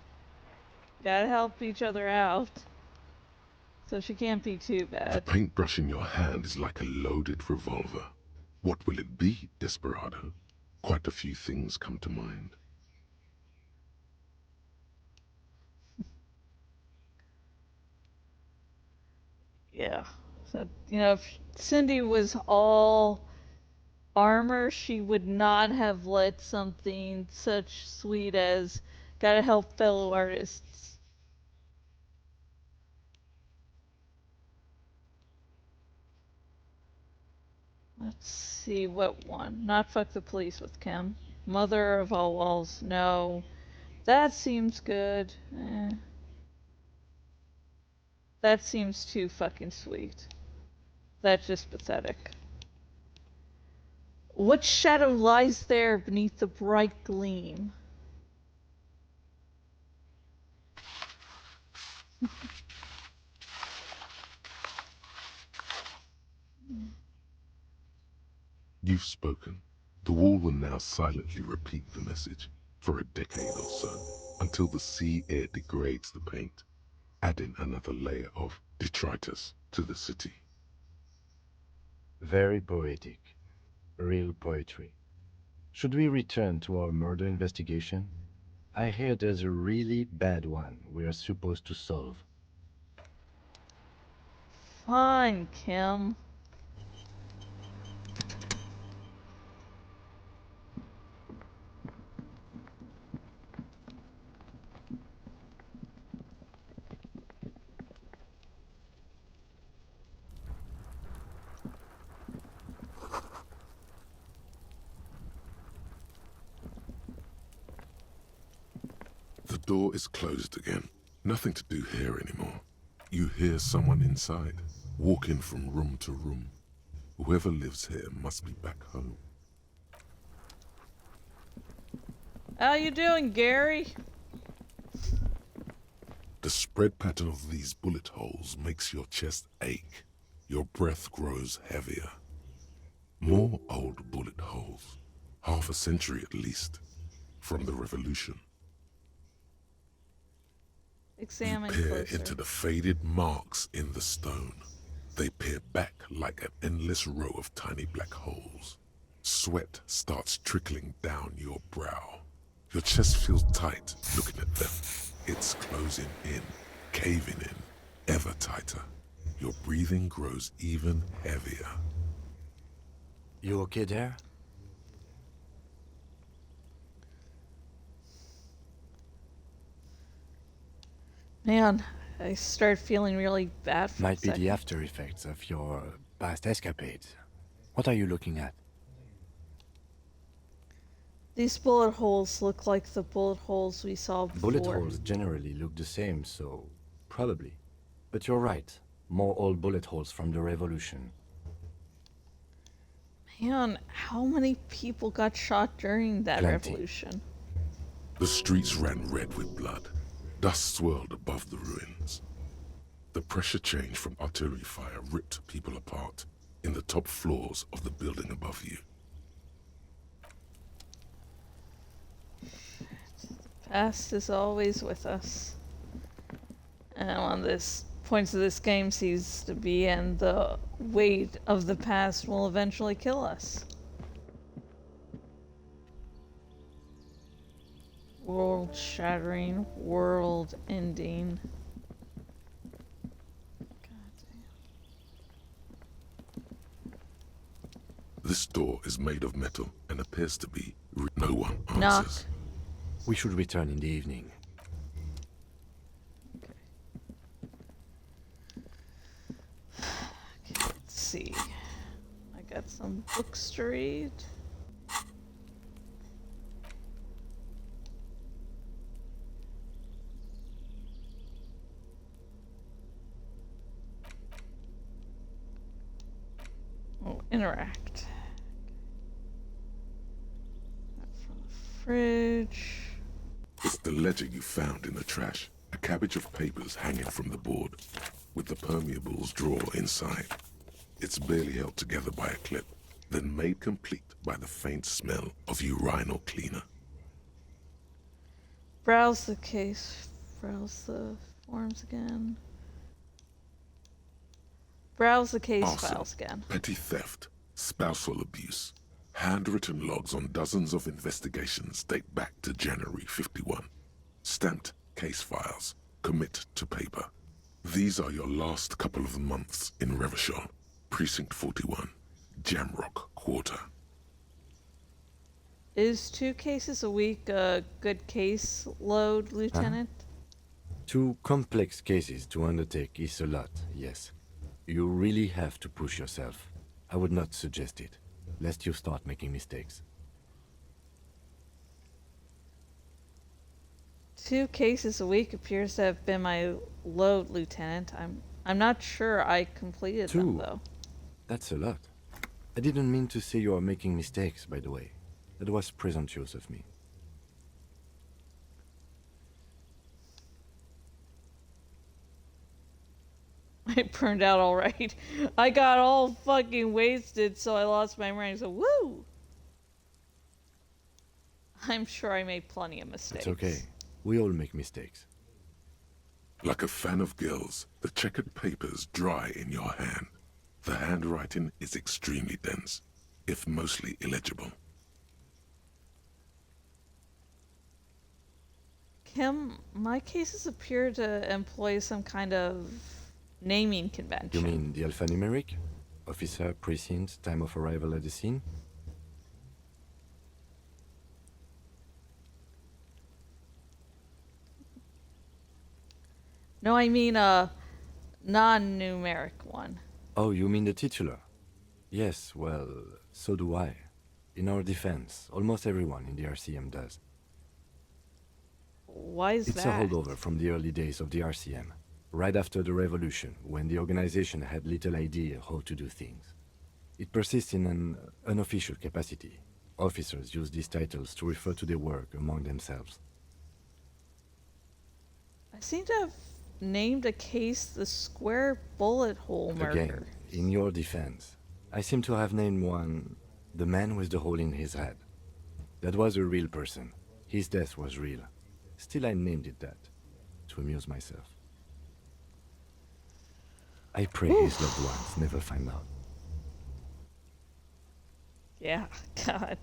gotta help each other out. So she can't be too The bad. paintbrush in your hand is like a loaded revolver. What will it be, Desperado? Quite a few things come to mind. Yeah. So, you know, if Cindy was all armor, she would not have let something such sweet as gotta help fellow artists. Let's see what one. Not fuck the police with Kim. Mother of all walls. No. That seems good. That seems too fucking sweet. That's just pathetic. What shadow lies there beneath the bright gleam? You've spoken. The wall will now silently repeat the message for a decade or so, until the sea air degrades the paint, adding another layer of detritus to the city. Very poetic. Real poetry. Should we return to our murder investigation? I hear there's a really bad one we are supposed to solve. Fine, Kim. The door is closed again. Nothing to do here anymore. You hear someone inside, walking from room to room. Whoever lives here must be back home. How you doing, Gary? The spread pattern of these bullet holes makes your chest ache. Your breath grows heavier. More old bullet holes. Half a century at least. From the revolution. Examine You peer closer. into the faded marks in the stone. They peer back like an endless row of tiny black holes. Sweat starts trickling down your brow. Your chest feels tight looking at them. It's closing in, caving in, ever tighter. Your breathing grows even heavier. You okay there? Man, I start feeling really bad for Might a be second. the after effects of your past escapades. What are you looking at? These bullet holes look like the bullet holes we saw before. Bullet holes generally look the same, so probably. But you're right. More old bullet holes from the revolution. Man, how many people got shot during that Plenty. revolution? The streets ran red with blood. Dust swirled above the ruins. The pressure change from artillery fire ripped people apart in the top floors of the building above you. Past is always with us. And one of the points of this game seems to be, and the weight of the past will eventually kill us. World shattering, world ending. This door is made of metal and appears to be no one Knock. answers. We should return in the evening. Let's see. I got some books to read. Oh, interact. From the fridge. It's the ledger you found in the trash. A cabbage of papers hanging from the board, with the permeables drawer inside. It's barely held together by a clip, then made complete by the faint smell of urinal cleaner. Browse the case. Browse the forms again. Browse the case Arson, files again. petty theft, spousal abuse. Handwritten logs on dozens of investigations date back to January 51. Stamped case files. Commit to paper. These are your last couple of months in Revachol, Precinct 41, Jamrock Quarter. Is 2 cases a week a good case load, Lieutenant? 2 complex cases to undertake is a lot, yes. You really have to push yourself. I would not suggest it, lest you start making mistakes. 2 cases a week appears to have been my load, Lieutenant. I'm not sure I completed 2? them, though. That's a lot. I didn't mean to say you are making mistakes, by the way. That was presumptuous of me. I burned out all right. I got all fucking wasted, so I lost my memory. So, woo! I'm sure I made plenty of mistakes. It's okay. We all make mistakes. Like a fan of gills, the checkered papers dry in your hand. The handwriting is extremely dense, if mostly illegible. Kim, my cases appear to employ some kind of naming convention. You mean the alphanumeric? Officer, precinct, time of arrival at the scene? No, I mean a non-numeric one. Oh, you mean the titular? Yes, well, so do I. In our defense, almost everyone in the RCM does. Why is It's that? a holdover from the early days of the RCM, right after the revolution, when the organization had little idea how to do things. It persists in an unofficial capacity. Officers use these titles to refer to their work among themselves. I seem to have named a case the square bullet hole murder. Again, in your defense, I seem to have named one the man with the hole in his head. That was a real person. His death was real. Still, I named it that, to amuse myself. I pray his loved ones never find out. Yeah, God.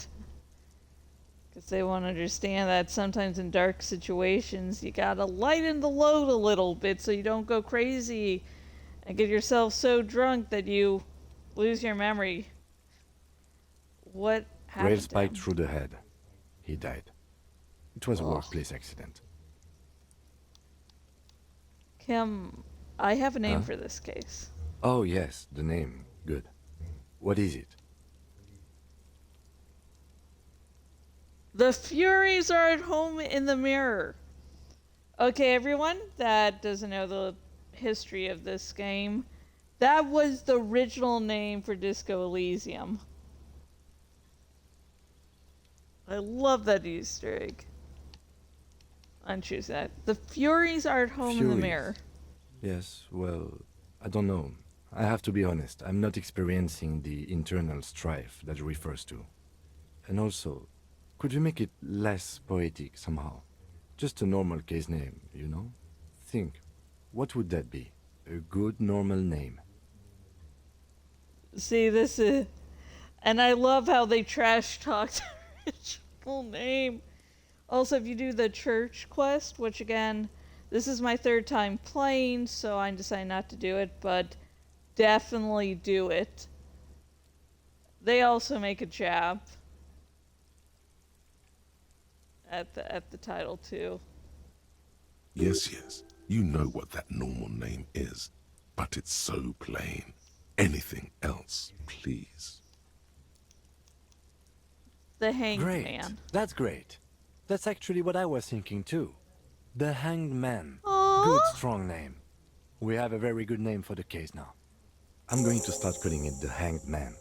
Because they won't understand that sometimes in dark situations, you gotta lighten the load a little bit so you don't go crazy and get yourself so drunk that you lose your memory. What happened? Rail spiked through the head. He died. It was a workplace accident. Kim, I have a name for this case. Oh, yes, the name. Good. What is it? The Furies are at home in the mirror. Okay, everyone that doesn't know the history of this game, that was the original name for Disco Elysium. I love that Easter egg. Unchoose that. The Furies are at home in the mirror. Yes, well, I don't know. I have to be honest, I'm not experiencing the internal strife that it refers to. And also, could you make it less poetic somehow? Just a normal case name, you know? Think, what would that be? A good normal name. See, this is... And I love how they trash talked the original name. Also, if you do the church quest, which again, this is my 3rd time playing, so I decided not to do it, but definitely do it. They also make a jab at the title too. Yes, yes, you know what that normal name is, but it's so plain. Anything else, please. The Hanged Great. Man. That's great. That's actually what I was thinking too. The Hanged Man. Aww. Good, strong name. We have a very good name for the case now. I'm going to start calling it the Hanged Man.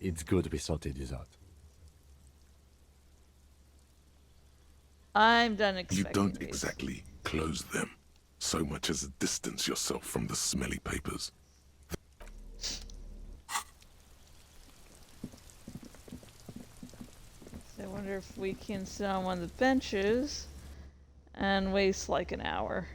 It's good we sorted this out. I'm done expecting You don't these. exactly close them, so much as distance yourself from the smelly papers. So I wonder if we can sit on one of the benches and waste like an hour.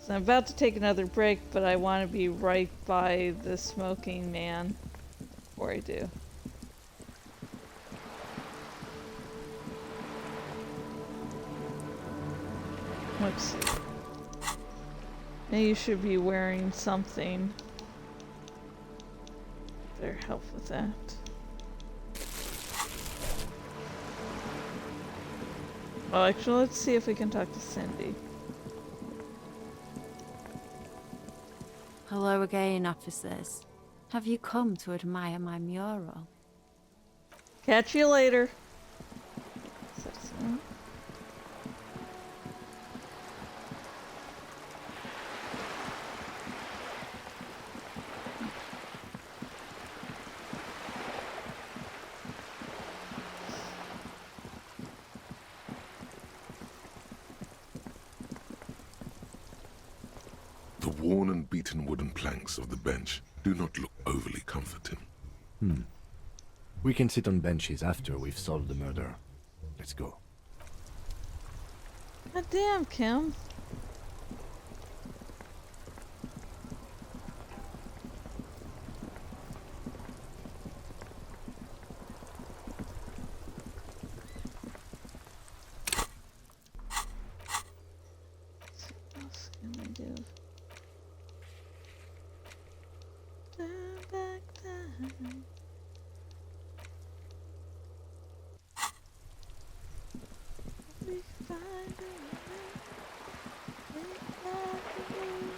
So I'm about to take another break, but I want to be right by the smoking man before I do. Let's see. Now you should be wearing something. Better help with that. Oh, actually, let's see if we can talk to Cindy. Hello again, officers. Have you come to admire my mural? Catch you later. The worn and beaten wooden planks of the bench do not look overly comforting. We can sit on benches after we've solved the murder. Let's go. God damn, Kim. What else can we do? Turn back time. We find a way. We find a way.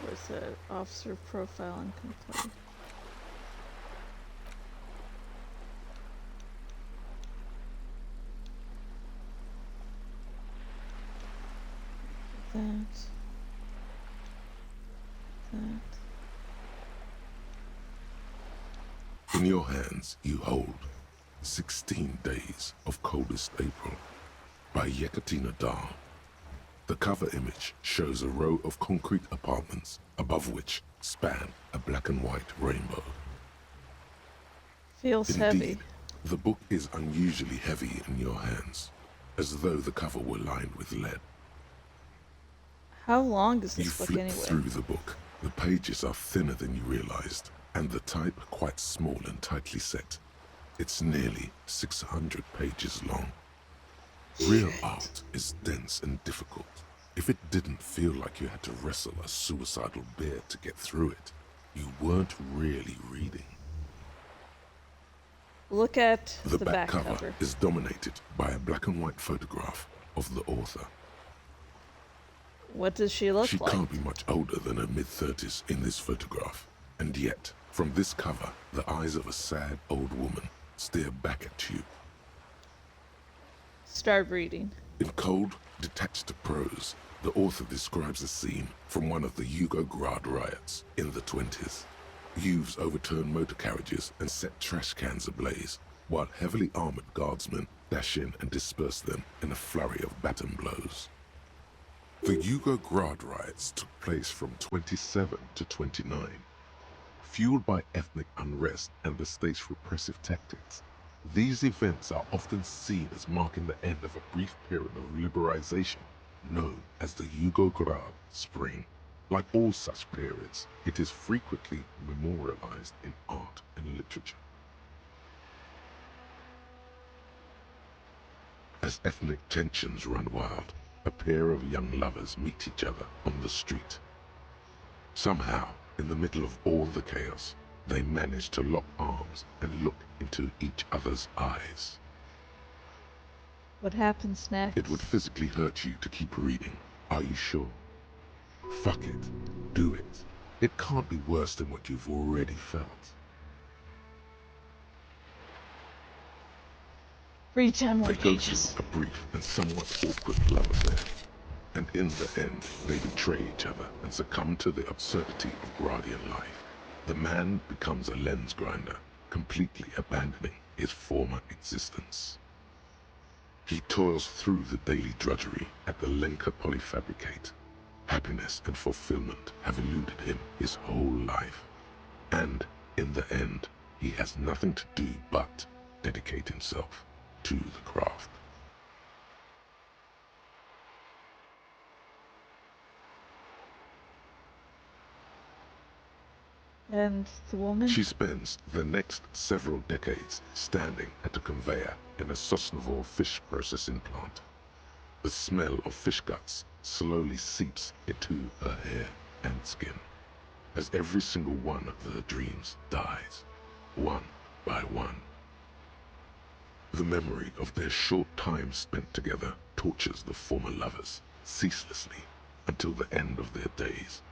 Where's that? Officer profile incomplete. That. In your hands, you hold 16 Days of Coldest April by Yekatina Dahl. The cover image shows a row of concrete apartments above which span a black and white rainbow. Feels Indeed, heavy. the book is unusually heavy in your hands, as though the cover were lined with lead. How long is You this book flip anyway? through the book. The pages are thinner than you realized, and the type quite small and tightly set. It's nearly 600 pages long. Real art is dense and difficult. If it didn't feel like you had to wrestle a suicidal bear to get through it, you weren't really reading. Look at The the back back cover cover. is dominated by a black and white photograph of the author. What does she look She like? can't be much older than her mid-30s in this photograph. And yet, from this cover, the eyes of a sad old woman stare back at you. Start reading. In cold, detached prose, the author describes a scene from one of the Yugograd riots in the 20s. Youths overturned motor carriages and set trash cans ablaze, while heavily armored guardsmen dash in and disperse them in a flurry of baton blows. The Yugograd riots took place from 27 to 29. Fueled by ethnic unrest and the state's repressive tactics, these events are often seen as marking the end of a brief period of liberalization known as the Yugograd Spring. Like all such periods, it is frequently memorialized in art and literature. As ethnic tensions run wild, a pair of young lovers meet each other on the street. Somehow, in the middle of all the chaos, they manage to lock arms and look into each other's eyes. What happens next? It would physically hurt you to keep reading. Are you sure? Fuck it. Do it. It can't be worse than what you've already felt. Read 10 more They go pages. through a brief and somewhat awkward love affair. And in the end, they betray each other and succumb to the absurdity of Gradian life. The man becomes a lens grinder, completely abandoning his former existence. He toils through the daily drudgery at the Lenka Polyfabricate. Happiness and fulfillment have eluded him his whole life. And, in the end, he has nothing to do but dedicate himself to the craft. And the woman? She spends the next several decades standing at a conveyor in a Sosnovo fish processing plant. The smell of fish guts slowly seeps into her hair and skin, as every single one of her dreams dies, one by one. The memory of their short time spent together tortures the former lovers ceaselessly until the end of their days.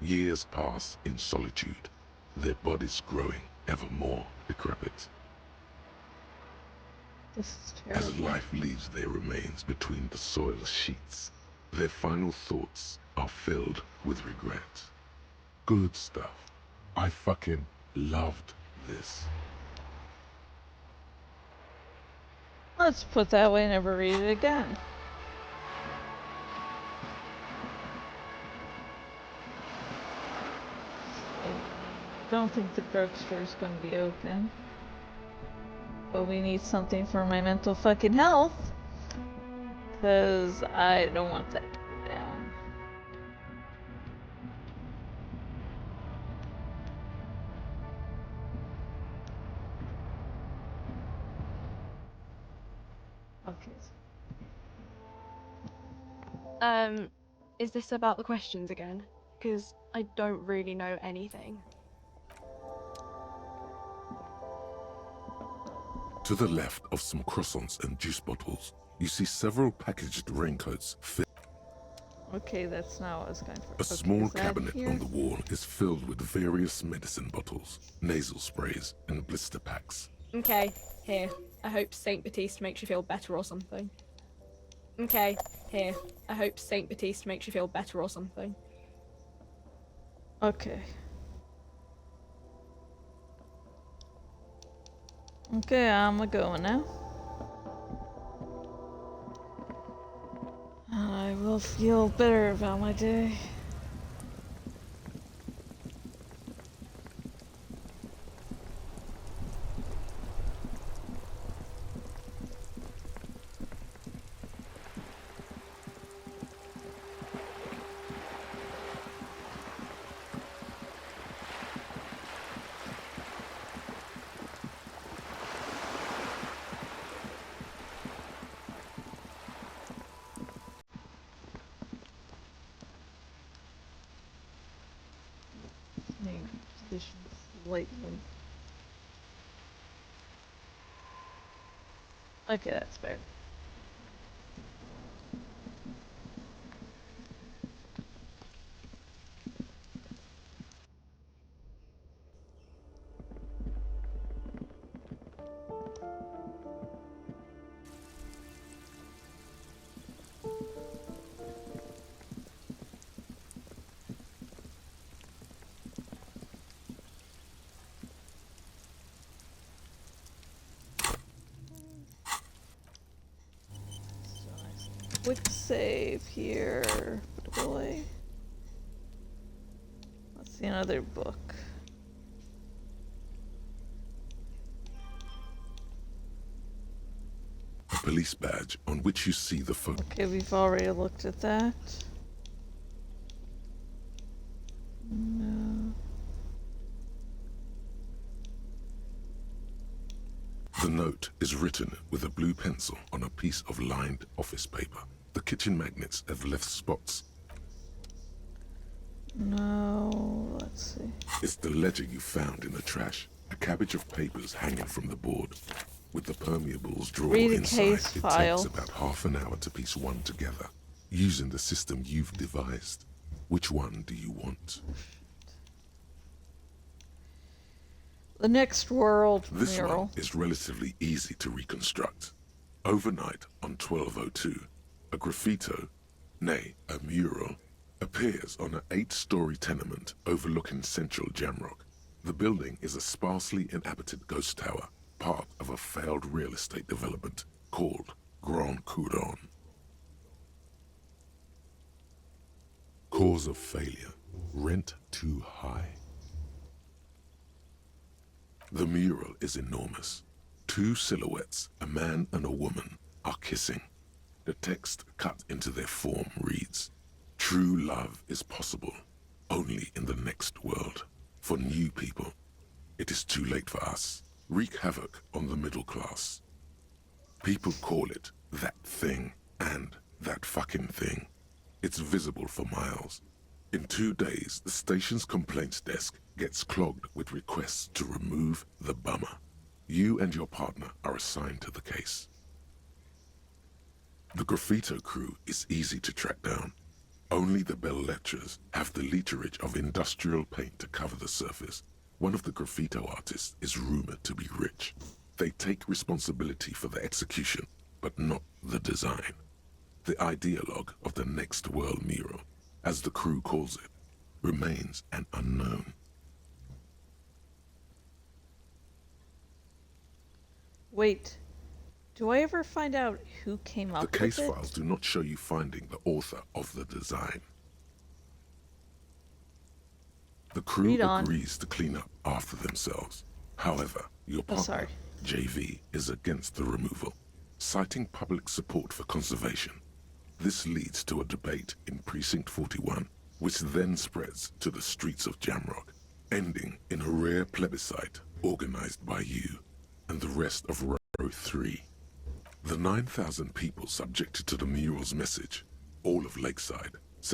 Years pass in solitude, their bodies growing ever more decrepit. This is terrible. As life leaves their remains between the soil sheets, their final thoughts are filled with regret. Good stuff. I fucking loved this. Let's put that way, never read it again. I don't think the drugstore is going to be open. But we need something for my mental fucking health. Because I don't want that to go down. Okay. Is this about the questions again? Because I don't really know anything. To the left of some croissants and juice bottles, you see several packaged raincoats filled. Okay, that's not what I was going for. A small cabinet on the wall is filled with various medicine bottles, nasal sprays, and blister packs. Okay, here. I hope Saint Baptiste makes you feel better or something. Okay, here. I hope Saint Baptiste makes you feel better or something. Okay. Okay, I'm a going now. I will feel better about my day. Positions slightly. Okay, that's better. Quick save here. Put it away. Let's see another book. A police badge on which you see the photo. Okay, we've already looked at that. No. The note is written with a blue pencil on a piece of lined office paper. The kitchen magnets have left spots. No, let's see. It's the ledger you found in the trash. A cabbage of papers hanging from the board. With the permeables drawn Read a inside, case it file. takes about half an hour to piece one together. Using the system you've devised. Which one do you want? The next world This mural. one is relatively easy to reconstruct. Overnight on 1202, a graffito, nay, a mural, appears on an 8-story tenement overlooking central Jamrock. The building is a sparsely inhabited ghost tower, part of a failed real estate development called Grand Coudon. Cause of failure, rent too high. The mural is enormous. 2 silhouettes, a man and a woman, are kissing. The text cut into their form reads, "True love is possible, only in the next world. For new people, it is too late for us. Wreak havoc on the middle class." People call it that thing and that fucking thing. It's visible for miles. In 2 days, the station's complaints desk gets clogged with requests to remove the bummer. You and your partner are assigned to the case. The graffito crew is easy to track down. Only the bell lectures have the literage of industrial paint to cover the surface. One of the graffito artists is rumored to be rich. They take responsibility for the execution, but not the design. The ideologue of the Next World mural, as the crew calls it, remains an unknown. Wait, do I ever find out who came up The case with it? files do not show you finding the author of the design. The crew Read on. agrees to clean up after themselves. However, your partner, JV, is against the removal, citing public support for conservation. This leads to a debate in Precinct 41, which then spreads to the streets of Jamrock, ending in a rare plebiscite organized by you and the rest of Row 3. The 9,000 people subjected to the mural's message, all of Lakeside,